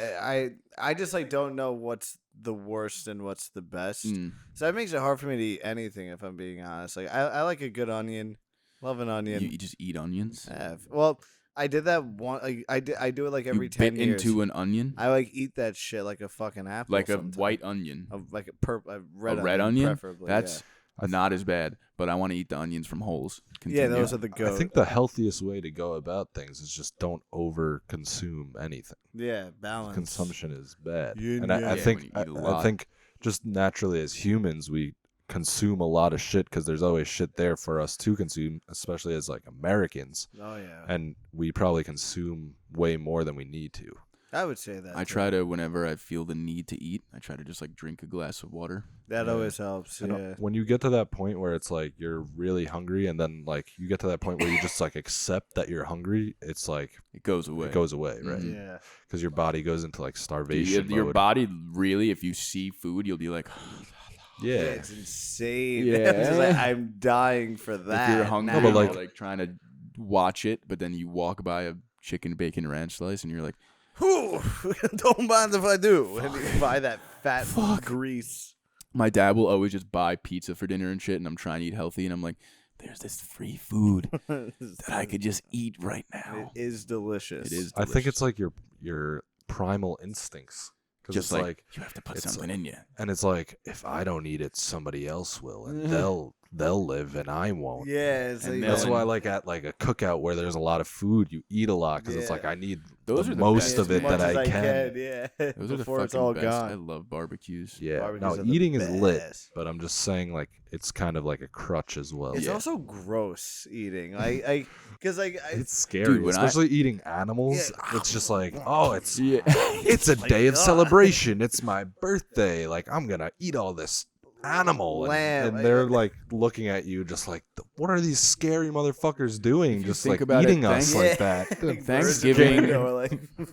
I just like don't know what's the worst and what's the best. Mm. So that makes it hard for me to eat anything if I'm being honest. Like I like a good onion, love an onion. You just eat onions. Well, I did that one. Like I do it like every You 10 bit years. into an onion, I like eat that shit like a fucking apple. like a sometimes. white onion. Like a red onion. preferably. That's not as bad, but I want to eat the onions from holes. yeah, Continue. those are the I goat. think the healthiest way to go about things is just don't over consume anything. Yeah, balance. Consumption is bad, Yin and I yang. think Yeah, when you eat a lot. I think just naturally as humans we consume a lot of shit because there's always shit there for us to consume, especially as like Americans, Oh yeah, and we probably consume way more than we need to. I would say that. I too. try to, whenever I feel the need to eat, I try to just like drink a glass of water. That Yeah. always helps. And Yeah. when you get to that point where it's like you're really hungry, and then like you get to that point where you just like accept that you're hungry, it's like It goes away. it goes away, right? Mhm. Yeah. Because your body goes into like Dude, starvation your mode. body really, if you see food, you'll be like, Yeah. It's insane. Yeah. It's just like, I'm dying for that. if you're hungry, now. No, but, you're like- like trying to watch it, but then you walk by a chicken bacon ranch slice, and you're like, Whew, don't mind if I do. And you buy that fat Fuck. grease. my dad will always just buy pizza for dinner and shit, and I'm trying to eat healthy, and I'm like, there's this free food that I could just eat right It now. is delicious. It is. I think it's delicious. like your primal instincts. Because just it's like, you have to put it's something in you. and it's like if I don't eat it, somebody else will, and they'll live and I won't. Yeah. It's And like, then- That's why I like at like a cookout where there's a lot of food, you eat a lot because it's Yeah. like I need Those the are the most best, of it man. that as I can. Yeah. Those are the Before fucking it's all best. gone. I love barbecues. Yeah, Barbecues no, are the eating is lit, best. but I'm just saying like it's kind of like a crutch as well. It's Yeah. also gross eating. Because It's scary, Dude, when I- especially eating animals. Yeah. It's just like, oh, it's Yeah. it's a my day of God. celebration. It's my birthday. Like I'm gonna eat all this animal. Lamb. And they're like looking at you just like, what are these scary motherfuckers doing? you Just think like about it, eating us like that. Thanksgiving.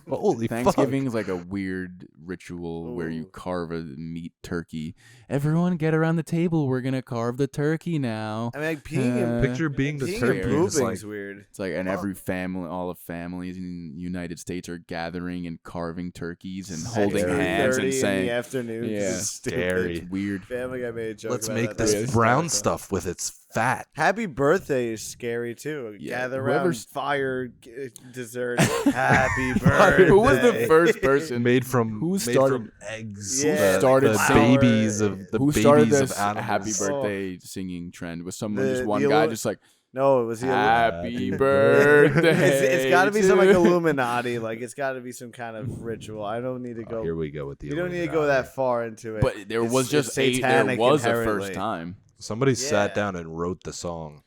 Holy Thanksgiving fuck. is like a weird ritual where you Ooh. carve a meat turkey. Everyone get around the table. We're gonna carve the turkey now. I mean, like peeing and Picture being the peeing turkey. and It's pooping like, is weird. It's like, and every family, all the families in the United States are gathering and carving turkeys and holding Scary. hands and 2:30 in saying, the afternoon. 'cause Yeah. it's stupid. Scary. it's weird. Family Guy made a joke let's about make that. this That was brown hysterical. stuff with its fat. Happy birthday is scary too. Yeah, Gather around whoever's- fire, dessert. Happy birthday. Who was the first person? Made from Who made started- from eggs. Yeah, the, started the flour. babies of the Who babies started of this animals. happy birthday singing trend? Was someone The- just one the guy Illu- just like No, it was the happy Happy birthday? It's got to be some like to-" Illuminati. Like it's got to be some kind of ritual. I don't need to go. Here we go with the. You don't need to go Illuminati. that far into it. But there was It's just there satanic was a inherently. first time. Somebody Yeah. sat down and wrote the song.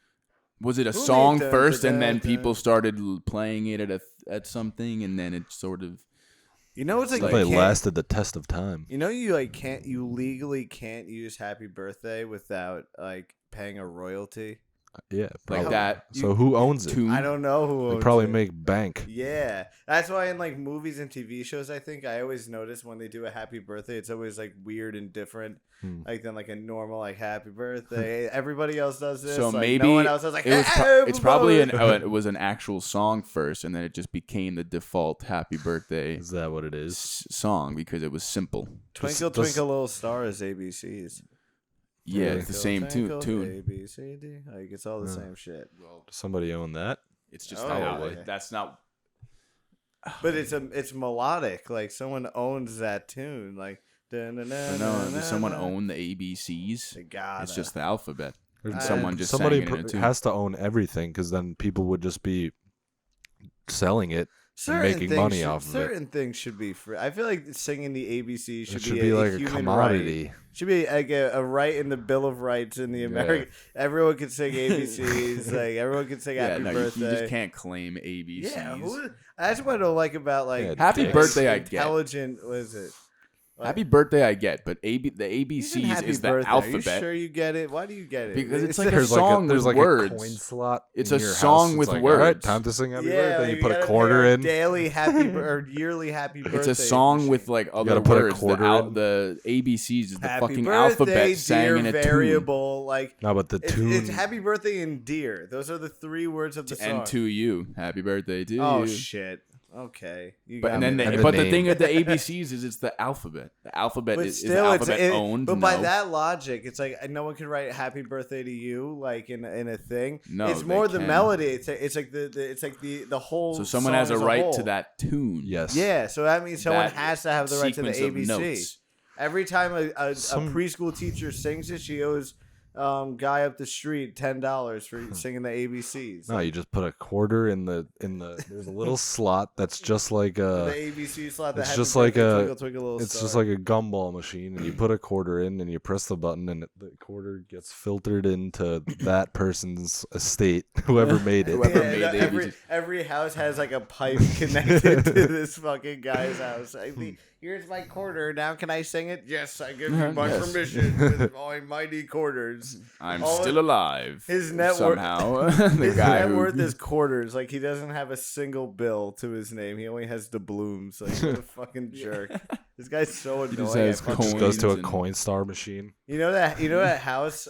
Was it a Who made song the- first, the- and then the- people started playing it at something, and then it sort of You know, it's like, Somebody you can't- lasted the test of time. You know, you legally can't use Happy Birthday without like paying a royalty. Yeah, like probably. that. So who owns it? Tune. I don't know who They owns probably it. make bank. Yeah, that's why in like movies and TV shows, I always notice when they do a Happy Birthday, it's always like weird and different, like than like a normal like Happy Birthday. Everybody else does this, So like, maybe no one else does like. it was "Happy it's probably birthday." it was an actual song first, and then it just became the default Happy Birthday Is that what it is? song because it was simple. Twinkle Does- Twinkle Little Star is ABCs. Yeah, Really? it's the same Twinkle, tune. A B C D. Like it's all the Yeah. same shit. Does somebody own that? It's just Oh, not. yeah. That's not. But it's melodic. Like someone owns that tune. Like I know. Does someone own the ABCs? They gotta. It's just the alphabet. Or Someone just somebody sang it in a tune. has to own everything because then people would just be selling it. making things money should- off of it. certain things should be free. I feel like singing the ABC should, It should be be a like a human commodity. Right. Should be like a right in the Bill of Rights in the American. Everyone can sing ABCs. Like everyone can sing Yeah, Happy no, Birthday. you just can't claim ABCs. Yeah, that's what I don't like about like Yeah, Happy dicks. birthday, I get. intelligent. What is it? Like, Happy birthday, I get, but the you said ABCs happy is the birthday. alphabet. Are you sure you get it? Why do you get it? Because it's like a There's song there's with like words. a coin slot. It's in a your song house. with It's like, all right, words. time to sing happy yeah, birthday. like, You put a gotta quarter pay a in. daily happy or yearly happy birthday. It's a song machine. with like other gotta put a words. quarter in. The ABCs is the Happy fucking birthday, alphabet sang dear in a tune. variable. Like No, but the tune. it's happy birthday and dear. Those are the three words of the song. And to you, happy birthday to Oh you. shit. Okay. You But got and then me the, there. And but the the thing name. with the ABCs is it's the alphabet. The alphabet But is the still, alphabet it's owned. But by No. that logic, it's like no one can write "Happy Birthday" to you like in a thing. No, it's they more the can. melody. It's like the whole. So someone song has a as right whole. to that tune. Yes. Yeah, so that means someone That has to have the right to the sequence of ABC. notes. Every time a Some- preschool teacher sings it, she owes guy up the street $10 for singing the ABCs. No, you just put a quarter in the. There's a little slot that's just like the a. ABC slot. That It's Happy just like Birthday, a. Twinkle, Twinkle, Little It's Star. just like a gumball machine, and you put a quarter in, and you press the button, and the quarter gets filtered into that person's estate, whoever made it. Whoever Yeah, made no, the every ABCs. every house has like a pipe connected to this fucking guy's house. I mean, here's my quarter. Now can I sing it? Yes, I give you my Yes. permission with my mighty quarters. I'm All still alive. his net worth- somehow. the His guy net who, worth is quarters. Like he doesn't have a single bill to his name. He only has doubloons. Like what a fucking jerk. This guy's so annoying. just has I fucking- Just goes to a Coins and- coin star machine. You know that house.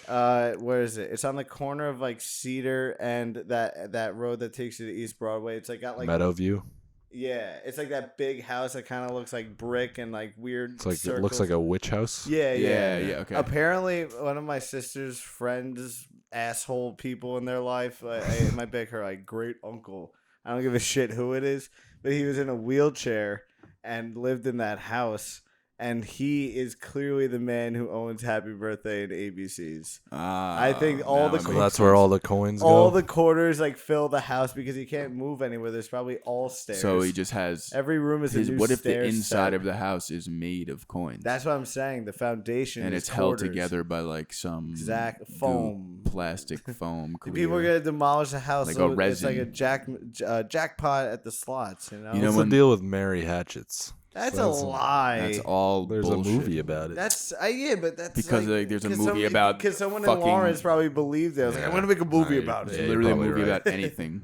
Where is it? It's on the corner of like Cedar and that road that takes you to East Broadway. It's like got like Meadowview. yeah, it's like that big house that kind of looks like brick and like weird. It's like circles. it looks like a witch house. Yeah, yeah, Yeah, okay. Apparently, one of my sister's friends, asshole people in their life, it might be her like great uncle. I don't give a shit who it is, but he was in a wheelchair and lived in that house. And he is clearly the man who owns Happy Birthday and ABCs. I think all the So Makes that's where all the coins All go. the quarters like fill the house because he can't move anywhere. There's probably all stairs. So he just has. Every room is a new What if the stair inside set. of the house is made of coins? That's what I'm saying. The foundation and is it's held quarters. together by like some Exact goo- foam. plastic foam. The people are clear. gonna demolish the house. Like so a it's like a resin. jackpot at the slots. You know. You know What's when- the deal with Mary Hatchets? That's a That's- lie. That's all There's bullshit. a movie about it. That's yeah, but that's Because, like, there's a movie about because someone fucking- in Lawrence probably believed it. I was like, I'm Yeah. gonna make a movie Right. about It's it. Yeah, literally a you're movie probably right. about anything.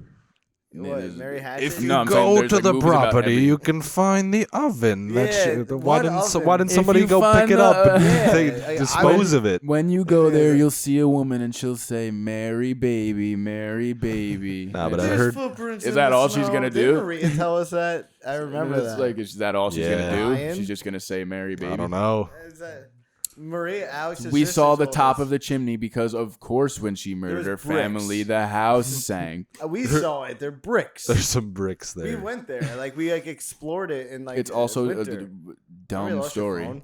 And then What, there's- Mary Hatchet? If you No, I'm saying go there's, to like, the movies about property, everything. you can find the oven. Yeah, Why what didn't oven? why didn't If somebody you go find pick it the- up and Yeah, dispose of it? When you go Yeah. there, you'll see a woman and she'll say, "Mary, baby, Mary, baby." Nah, but It's I There's heard- footprints Is in that the all she's snow. gonna Didn't do? Maria tell us that? I remember it's that. like, is that all she's Yeah. gonna do? Ryan? She's just gonna say, "Mary, baby." I don't know. Is that Maria? Alex's We sister saw the told top us. of the chimney because, of course, when she murdered was her bricks. family, the house sank. We saw it. They're bricks. There's some bricks there. We went there. Like we explored it in like. It's also a winter. Maria dumb lost her story. phone.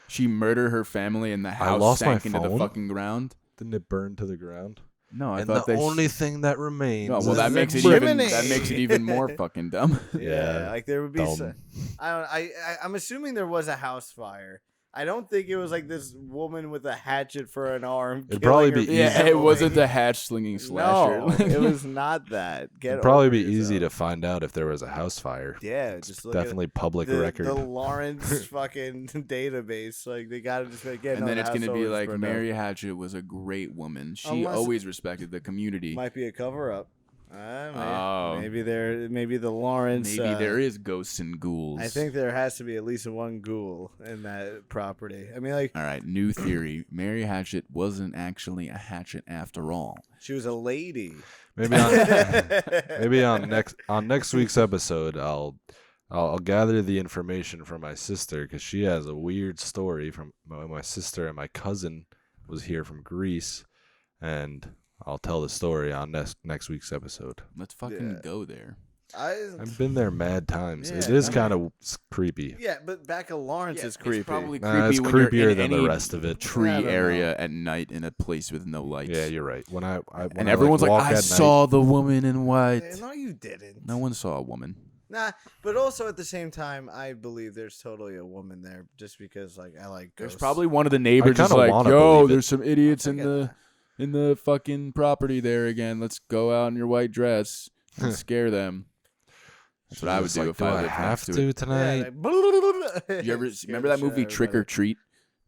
She murdered her family and the house lost my sank into the phone? fucking ground. Didn't it burn to the ground? No, I and thought the they. only thing that remains. No, well, is that the makes it chimney. even more fucking dumb. Yeah, like there would be. dumb. I'm assuming there was a house fire. I don't think it was like this woman with a hatchet for an arm. It'd killing probably her be family. Yeah, it wasn't the hatch slinging slasher. No, it was not that. Get It'd probably over be easy yourself. to find out if there was a house fire. Yeah, just look Definitely at public the, record. the Lawrence fucking database. Like they gotta just like, And then it's gonna be like Mary Hatchet was a great woman. She Unless- always respected the community. might be a cover up. Oh. Maybe the Lawrence. Maybe there is ghosts and ghouls. I think there has to be at least one ghoul in that property. I mean, like All right, new theory. Mary Hatchet wasn't actually a hatchet after all. she was a lady. Maybe on next week's episode, I'll gather the information from my sister because she has a weird story from my sister and my cousin was here from Greece, and I'll tell the story on next week's episode. Let's fucking Yeah. go there. I've been there mad times. It Yeah, is I kind of creepy. Yeah, but back of Lawrence is creepy. It's probably Nah, creepy it's when you're creepier in than the any rest of it. tree I don't area at night in a place with no lights. Yeah, you're right. When And everyone's like, walk I at night- saw the woman in white. No, you didn't. No one saw a woman. Nah, but also at the same time, I believe there's totally a woman there, just because like I like. There's ghosts. probably one of the neighbors just kinda like, wanna yo, believe it. there's some idiots in forget the that. in the fucking property there again. Let's go out in your white dress and scare them. That's what I would She's do like, if do I I lived have next to to it. tonight? You ever remember that movie Trick or Treat?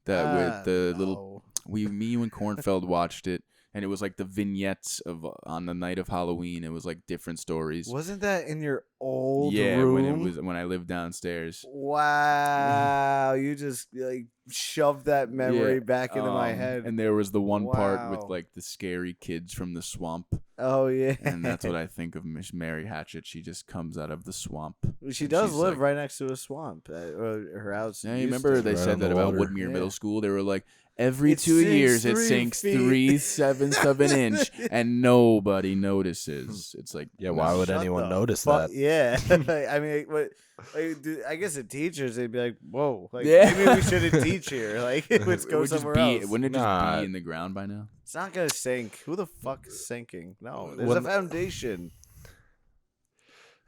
That with the little me, you, and Kornfeld watched it, and it was like the vignettes of on the night of Halloween. It was like different stories. Wasn't that in your old Yeah, room? when I lived downstairs. Wow, you just like shoved that memory Yeah, back into my head. And there was the one part with Wow. like the scary kids from the swamp, Oh yeah, and that's what I think of Miss Mary Hatchet. She just comes out of the swamp. she and does she's live like- right next to a swamp. Her house. Yeah, you used remember to. they Right said on that the about water. Woodmere Yeah. Middle School. They were like, every It 2 years it sinks sinks 3 3/7 of an inch, and nobody notices. It's like, Yeah, why would Shut anyone the notice fuck- that? Yeah, I mean, what? Like, I guess the teachers they'd be like, "Whoa, like Yeah. maybe we shouldn't teach here. Like, let's it go would just somewhere be, else." wouldn't it just Nah. be in the ground by now? It's not gonna sink. Who the fuck is sinking? No, there's When- a foundation.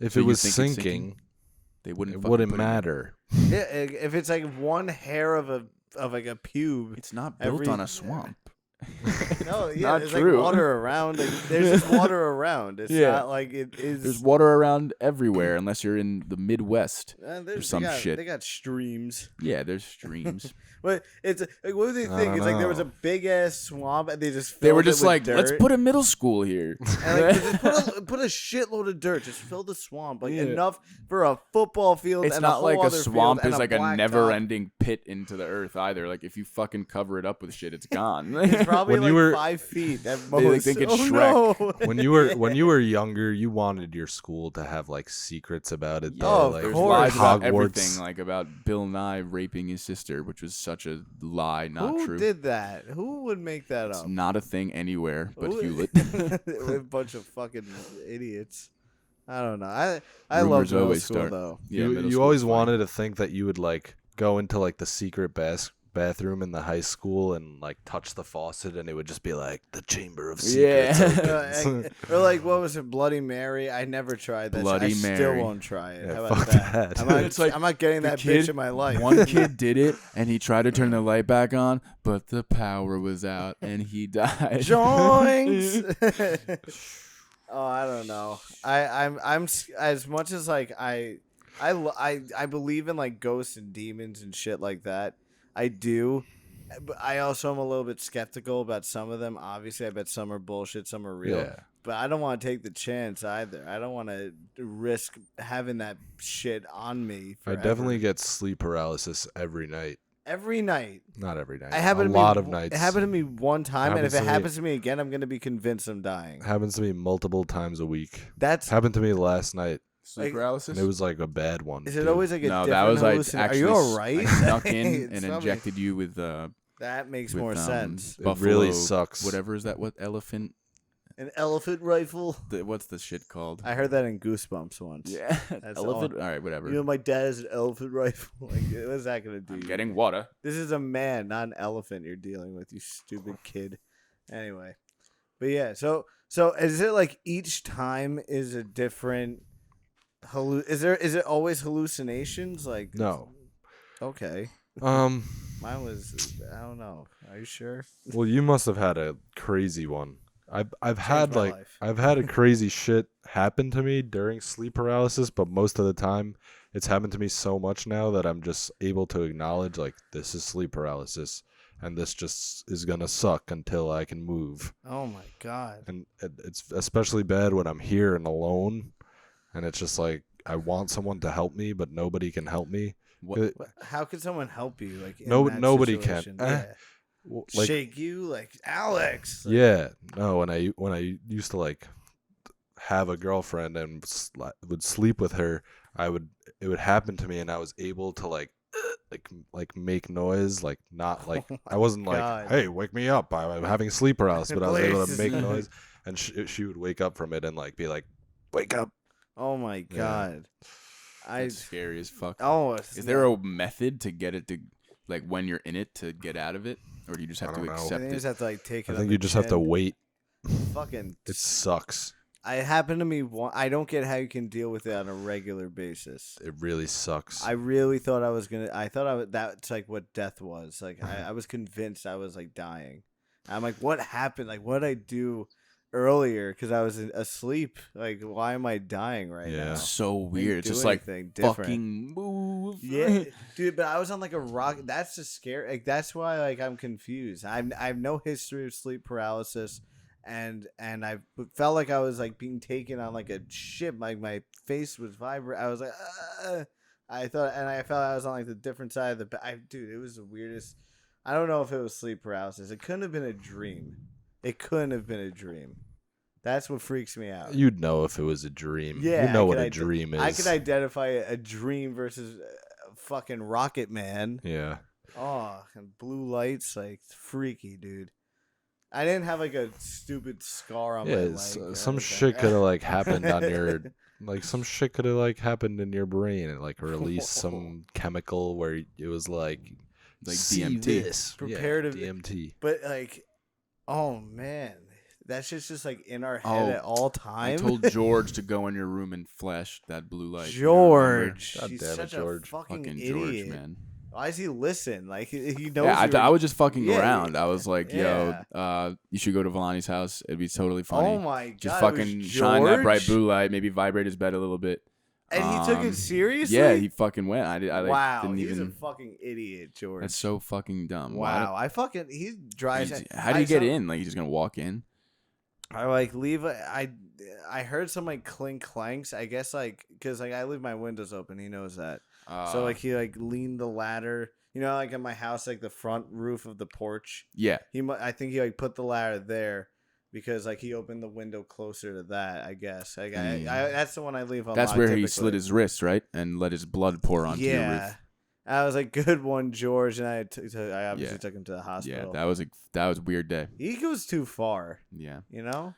If So it you was think it's sinking, sinking? They wouldn't. it fucking wouldn't put it in- matter. Yeah, if it's like one hair of like a pube. It's not built Every- on a swamp. No, yeah, Not there's true. like water around. Like, there's just water around. It's Yeah. not like it is. There's water around everywhere unless you're in the Midwest. some they got, shit. They got streams. Yeah, there's streams. But it's like, what do they I think? don't It's like there was a know. big ass swamp and they just They were filled it just with like, let's dirt. put a middle school here. And like, just put a shitload of dirt. Just fill the swamp, like Yeah. enough for a football field. It's and not a like whole a other swamp field is and like a blacktop. never-ending pit into the earth either. Like if you fucking cover it up with shit, it's gone. It's probably When like you were- 5 feet at They most. think it's oh, Shrek. No. When you were younger, you wanted your school to have like secrets about it. Yeah, though, Oh, of like, there's course. lies about Hogwarts. everything, like about Bill Nye raping his sister, which was such a lie, not Who true. did that? Who would make that It's up? not a thing anywhere but Who- Hewlett. a bunch of fucking idiots. I don't know. I love Rumors middle always school start. though. Yeah, middle you school's always fine. wanted to think that you would like go into like the secret bathroom in the high school and like touch the faucet and it would just be like the chamber of secrets. Yeah. opens. Or like what was it, Bloody Mary? I never tried that. Bloody shit. I Mary. still won't try it. Yeah, How about fuck that? that. I'm not, It's like I'm not getting the that kid- bitch in my life. One kid did it, and he tried to turn the light back on, but the power was out, and he died. Joints. Oh, I don't know. I'm as much as like I I believe in like ghosts and demons and shit like that. I do. But I also am a little bit skeptical about some of them. Obviously, I bet some are bullshit, some are real. Yeah. But I don't want to take the chance either. I don't want to risk having that shit on me I forever. definitely get sleep paralysis every night. Every night. Not every night. It happened a to lot me, of nights. It happened to me one time, and if it happens to me- happens to me again, I'm going to be convinced I'm dying. Happens to me multiple times a week. That's Happened to me last night, Sleep Like- paralysis. and it was like a bad one. is it dude. always like a no, different that was like hallucin- actually. Are you all right? I snuck in It's and probably- injected you with That makes with, more sense. It buffalo, really sucks. Whatever is that? What elephant? An elephant rifle. What's the shit called? I heard that in Goosebumps once. Yeah, That's elephant. All right, whatever. You know, my dad has an elephant rifle. Like, what's that gonna do? I'm you? getting water. This is a man, not an elephant. You're dealing with, you stupid kid. Anyway, but yeah. So is it like each time is a different? Is it always hallucinations? Like No. Okay. Um. Mine was. I don't know. Are you sure? Well, you must have had a crazy one. I've had my like life. I've had a crazy shit happen to me during sleep paralysis, but most of the time it's happened to me so much now that I'm just able to acknowledge like this is sleep paralysis and this just is gonna suck until I can move. Oh my god. And it's especially bad when I'm here and alone, and it's just like I want someone to help me, but nobody can help me. What? How can someone help you? Like in No- that nobody can. situation? Eh. Yeah. Like Shake you like Alex. Like, yeah, no. When I used to like have a girlfriend and would sleep with her, it would happen to me, and I was able to like make noise, like not like I wasn't like, God. hey, wake me up, I'm having sleep paralysis, but I was able to Please. make noise, and she would wake up from it and like be like, wake up. Oh my god. That's scary as fuck. Oh. Is there a method to get it to, like, when you're in it, to get out of it, or do you just have I to don't know. I accept think you it? just have to like take it. I up think the you just have to chin. wait. Fucking. It sucks. It happened to me. I don't get how you can deal with it on a regular basis. It really sucks. I really thought I was gonna. I thought I was. That's like what death was. Like I was convinced I was like dying. I'm like, what happened? Like, what did I do earlier? Because I was asleep. Like, why am I dying right Yeah. now? So weird. It's do just like anything different. fucking move. Yeah, dude. But I was on like a rock. That's the scare. Like that's why like I'm confused. I have no history of sleep paralysis, and I felt like I was like being taken on like a ship. Like my face was vibrating. I was like, I thought, and I felt I was on like the different side of the. Dude, it was the weirdest. I don't know if it was sleep paralysis. It couldn't have been a dream. It couldn't have been a dream. That's what freaks me out. You'd know if it was a dream. Yeah, you know I what could a dream is. I could identify a dream versus a fucking Rocket Man. Yeah. Oh, and blue lights, like freaky, dude. I didn't have like a stupid scar on my Yeah, leg. some or shit anything. could have like happened on your like some shit could have like happened in your brain and like released some chemical where it was like "See DMT. this." Prepare to- DMT. But like, oh man, that shit's just like in our head Oh, at all I time. told George to go in your room and flash that blue light. You remember? George, God he's damn it, such George. a fucking Fucking idiot. George, man. Why does he listen? Like he knows. Yeah, you were- I was just fucking Yeah, around. I was like, yeah. yo, you should go to Villani's house. It'd be totally funny. Oh my god! Just it was fucking shine that bright George? blue light, maybe vibrate his bed a little bit. And he took it seriously. Yeah, he fucking went. I like, wow, didn't he's even. a fucking idiot, George. That's so fucking dumb. Wow, I fucking he drives. How do you get in? Like, you just gonna walk in? I like leave. I heard some like clink clanks. I guess like because like I leave my windows open. He knows that. So like he like leaned the ladder. You know, like in my house, like the front roof of the porch. yeah. I think he like put the ladder there because like he opened the window closer to that. I guess. Like I that's the one I leave on. That's where he slit his wrist, right, and let his blood pour onto your roof. I was like, good one, George, and I obviously took him to the hospital. Yeah, that was a weird day. He goes too far, Yeah, you know.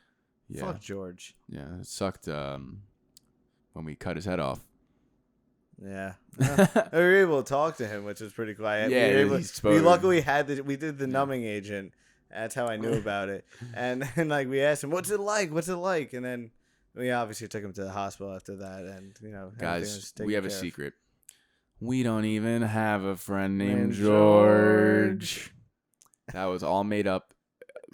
yeah, Fuck George. yeah. It sucked when we cut his head off. Yeah, we were able to talk to him, which was pretty quiet. Yeah, we, were able, he spoke. we luckily had we did the numbing agent. That's how I knew about it. And like we asked him, "What's it like? What's it like?" And then we obviously took him to the hospital after that. And you know, everything was Guys, taken we have a care of. secret. We don't even have a friend named Named George. That was all made up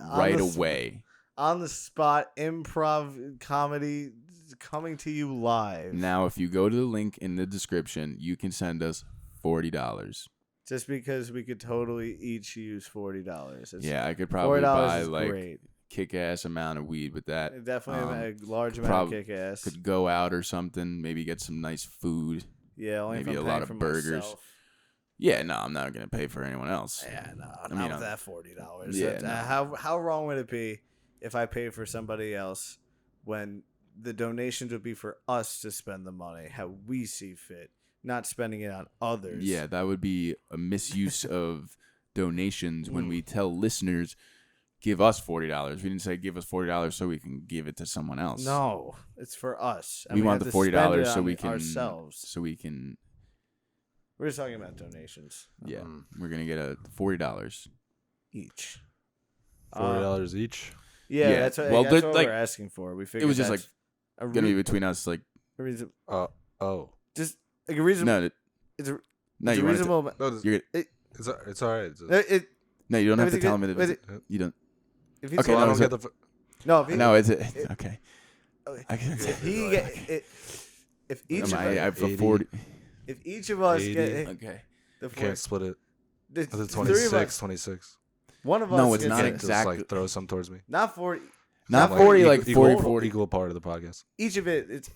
On right the away. On the spot improv comedy coming to you live. Now, if you go to the link in the description, you can send us $40. Just because we could totally each use $40. Yeah, I could probably $40 buy is like great. kick-ass amount of weed with that. Definitely a large amount of kick ass. Could go out or something, maybe get some nice food. Yeah, only maybe if I'm a lot paying of for burgers. myself. Yeah, no, I'm not gonna pay for anyone else. Yeah, no, I not mean, with that $40. Yeah, no. How wrong would it be if I paid for somebody else when the donations would be for us to spend the money how we see fit, not spending it on others? Yeah, that would be a misuse of donations when we tell listeners give us $40. We didn't say give us $40 so we can give it to someone else. No, it's for us. And we want have the to spend $40 it so on we can ourselves. So we can. We're just talking about donations. Yeah, we're gonna get a $40 each. $40 each. Yeah, Yeah, that's what, well, that's the- what like, we're asking for. We figured it was just that's like gonna be between us. Like a reason. Oh. Just like a reasonable. no, It's a, no, it's a you want to. reasonable. No, this, You're it's all right. no, you don't have to everything tell is- him it. You don't. if he's Okay, well, no, I don't it's get the. no, if he, No, it's okay. if he get if each of I us, have a 80. 40. if each of us 80. get Okay. the You four, can't split it. the Is it three of 26? us, 26. one of us. No, it's gets not it. Just exactly. like throw some towards me. Not 40. Not Like 40, equal- like equal, 40, 40. Equal part of the podcast. Each of it. It's.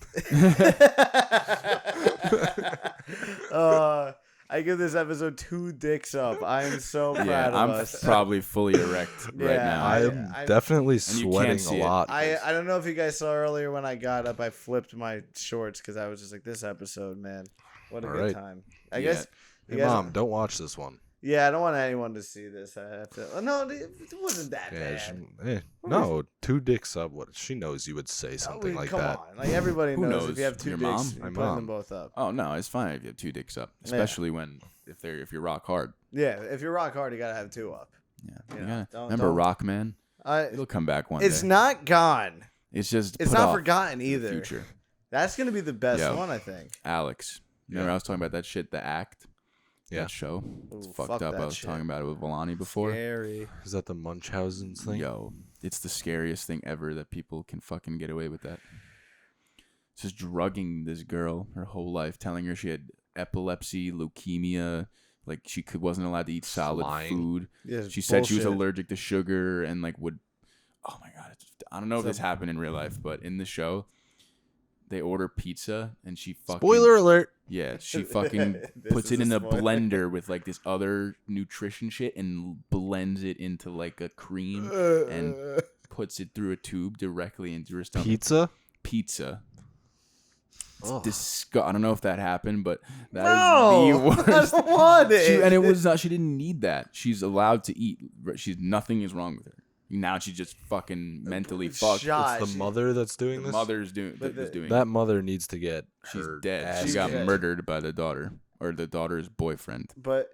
I give this episode 2 dicks up. I am so proud Yeah, of I'm us. probably fully erect right Yeah, now. I I- am I- definitely you can't sweating see a it. lot. I don't know if you guys saw earlier when I got up, I flipped my shorts because I was just like, this episode, man, what a All good right. time. I Yeah. guess. Hey, you guys- Mom, don't watch this one. Yeah, I don't want anyone to see this. I have to. No, it wasn't that Yeah, bad. no, 2 dicks up. What she knows you would say something like come that. on, like everybody Who knows, if knows? you have 2 Your dicks, mom? you're My putting them mom. both up. Oh no, it's fine if you have 2 dicks up, especially when if you're rock hard. Yeah, if you're rock hard, you gotta have 2 up. Yeah, You you know, gotta, don't- remember don't- Rock Man? I, It'll come back one it's day. not gone. It's just It's put not off forgotten in the either. Future, That's gonna be the best Yeah. one, I think. Alex. Remember I was talking about that shit, the act. Yeah. That show. It's Ooh, fucked fuck up. that I was shit. talking about it with Villani before. Scary. Is that the Munchausen's thing? Yo, it's the scariest thing ever that people can fucking get away with that. Just drugging this girl her whole life, telling her she had epilepsy, leukemia, like she wasn't allowed to eat solid Lying. food. Yeah, She said she was bullshit. allergic to sugar and like would. Oh my god! I don't know if So- this happened in real life, but in the show, they order pizza and she fucking. Spoiler alert. Yeah, she fucking This puts is it in a a spoiler. blender with like this other nutrition shit and blends it into like a cream and puts it through a tube directly into her stomach. Pizza? Pizza. Ugh. I don't know if that happened, but that is No, the worst. I don't want it. And it was not. She didn't need that. She's allowed to eat. Nothing is wrong with her. Now she's just fucking mentally fucked. Shot. It's the mother that's doing The this? mother's doing. But was doing. That mother needs to get She's her dead. ass She got dead. murdered by the daughter or the daughter's boyfriend. But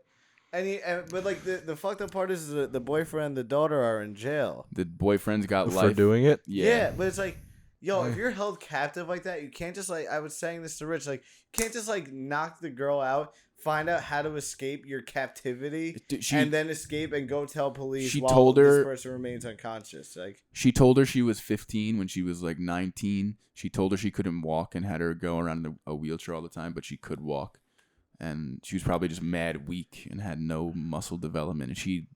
but like the fucked up part is the boyfriend and the daughter are in jail. The boyfriend's got for life. doing it. Yeah, but it's like, yo, if you're held captive like that, you can't just like I was saying this to Rich, like you can't just like knock the girl out, find out how to escape your captivity, and then escape and go tell police. She while told her- this person remains unconscious. Like She told her she was 15 when she was like 19. She told her she couldn't walk and had her go around in a wheelchair all the time, but she could walk. And she was probably just mad weak and had no muscle development. And she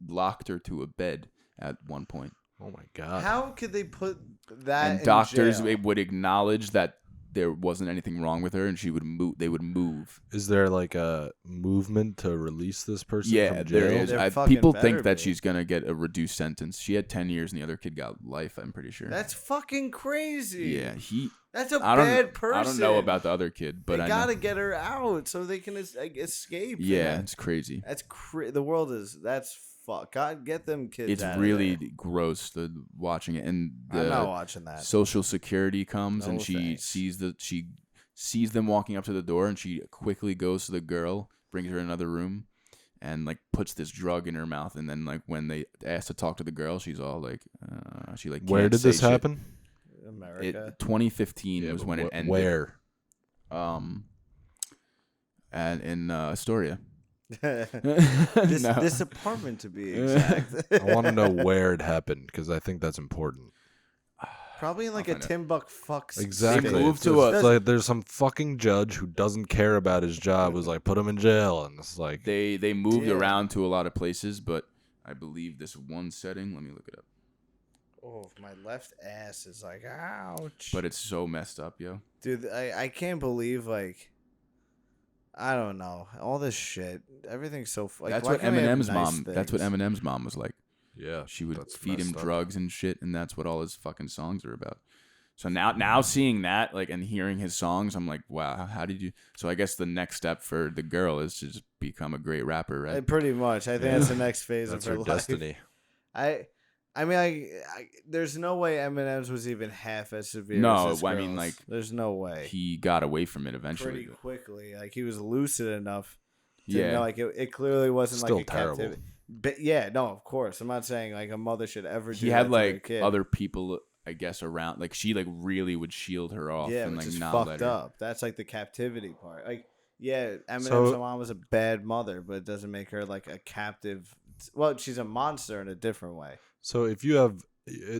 locked her to a bed at one point. Oh my god. how could they put that? And in doctors jail? would acknowledge that there wasn't anything wrong with her, and she would move. They would move. Is there like a movement to release this person Yeah, from jail? there is. There fucking People better think that be. she's gonna get a reduced sentence. She had 10 years, and the other kid got life. I'm pretty sure. That's fucking crazy. yeah. That's a I don't. bad person. I don't know about the other kid, but they I gotta know. get her out so they can escape. Yeah, man. it's crazy. That's the world is that's fuck. God, get them kids. It's out really Of there. gross watching it, and I'm not the watching that. Social Security comes No and she thanks. sees them walking up to the door, and she quickly goes to the girl, brings her in another room, and like puts this drug in her mouth, and then like when they ask to talk to the girl, she's all like, she like Where can't did say this shit. happen? America. 2015 Yeah, was but when it ended. Where? And in Astoria. this, No. this apartment to be exact. I want to know where it happened because I think that's important. Probably in like I'll a find Timbuk fuck. Exactly. They moved It's to just a- like there's some fucking judge who doesn't care about his job, who's like put him in jail, and it's like They moved Yeah. around to a lot of places, but I believe this one setting. Let me look it up. Oh, my left ass is like, ouch. But it's so messed up, yo. Dude, I can't believe, like, I don't know, all this shit. Everything's so like. That's why what can't we have Eminem's nice mom. That's what things? Eminem's mom was like. yeah, She would that's feed him messed up. drugs and shit, and that's what all his fucking songs are about. So now seeing that, like, and hearing his songs, I'm like, wow, how did you? So I guess the next step for the girl is to just become a great rapper, right? Pretty much. I think that's the next phase That's of her her life. destiny. I mean, there's no way Eminem's was even half as severe. No, as this I mean, girl's. like, there's no way. He got away from it eventually. Pretty quickly, like he was lucid enough. To Yeah. know, like it clearly wasn't Still like a terrible. captivity. But yeah, no, of course, I'm not saying like a mother should ever. He do had that to their like kid. other people, I guess, around. Like she like really would shield her off Yeah, and which like is not let fucked her. up. That's like the captivity part. Like, yeah, Eminem's So- mom was a bad mother, but it doesn't make her like a captive. Well, she's a monster in a different way. So if you have,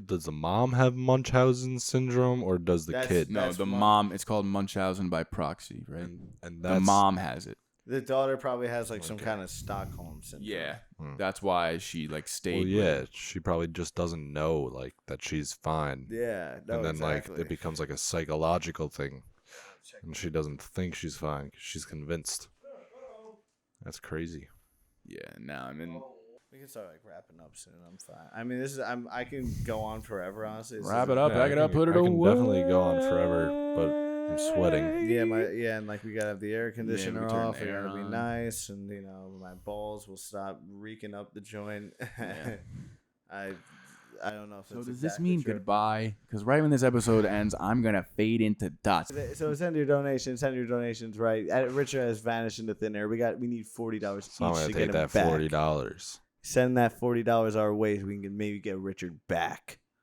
does the mom have Munchausen syndrome or does the That's- kid? No, That's the my- mom. It's called Munchausen by proxy, right? And The that's mom has it. The daughter probably has like some Okay. kind of Stockholm syndrome. Yeah, Hmm. that's why she like stayed. Well, with yeah, it. she probably just doesn't know like that she's fine. Yeah. No, and then exactly. like it becomes like a psychological thing, and she doesn't think she's fine 'cause she's convinced. That's crazy. Yeah. Now I'm in. We can start like wrapping up soon. I'm fine. I mean, I can go on forever. Honestly, This Wrap is- it up, Yeah, back it up, put it I can away. definitely go on forever, but I'm sweating. Yeah, and like we gotta have the air conditioner turn off. the It air gotta be on. nice, and you know my balls will stop reeking up the joint. Yeah. I don't know if So that's does this exactly mean true. goodbye? Because right when this episode ends, I'm gonna fade into dust. So send your donations. Send your donations. Right, Richard has vanished into thin air. We need $40 each So I'm to gonna get take him that back. $40. Send that $40 our way so we can maybe get Richard back.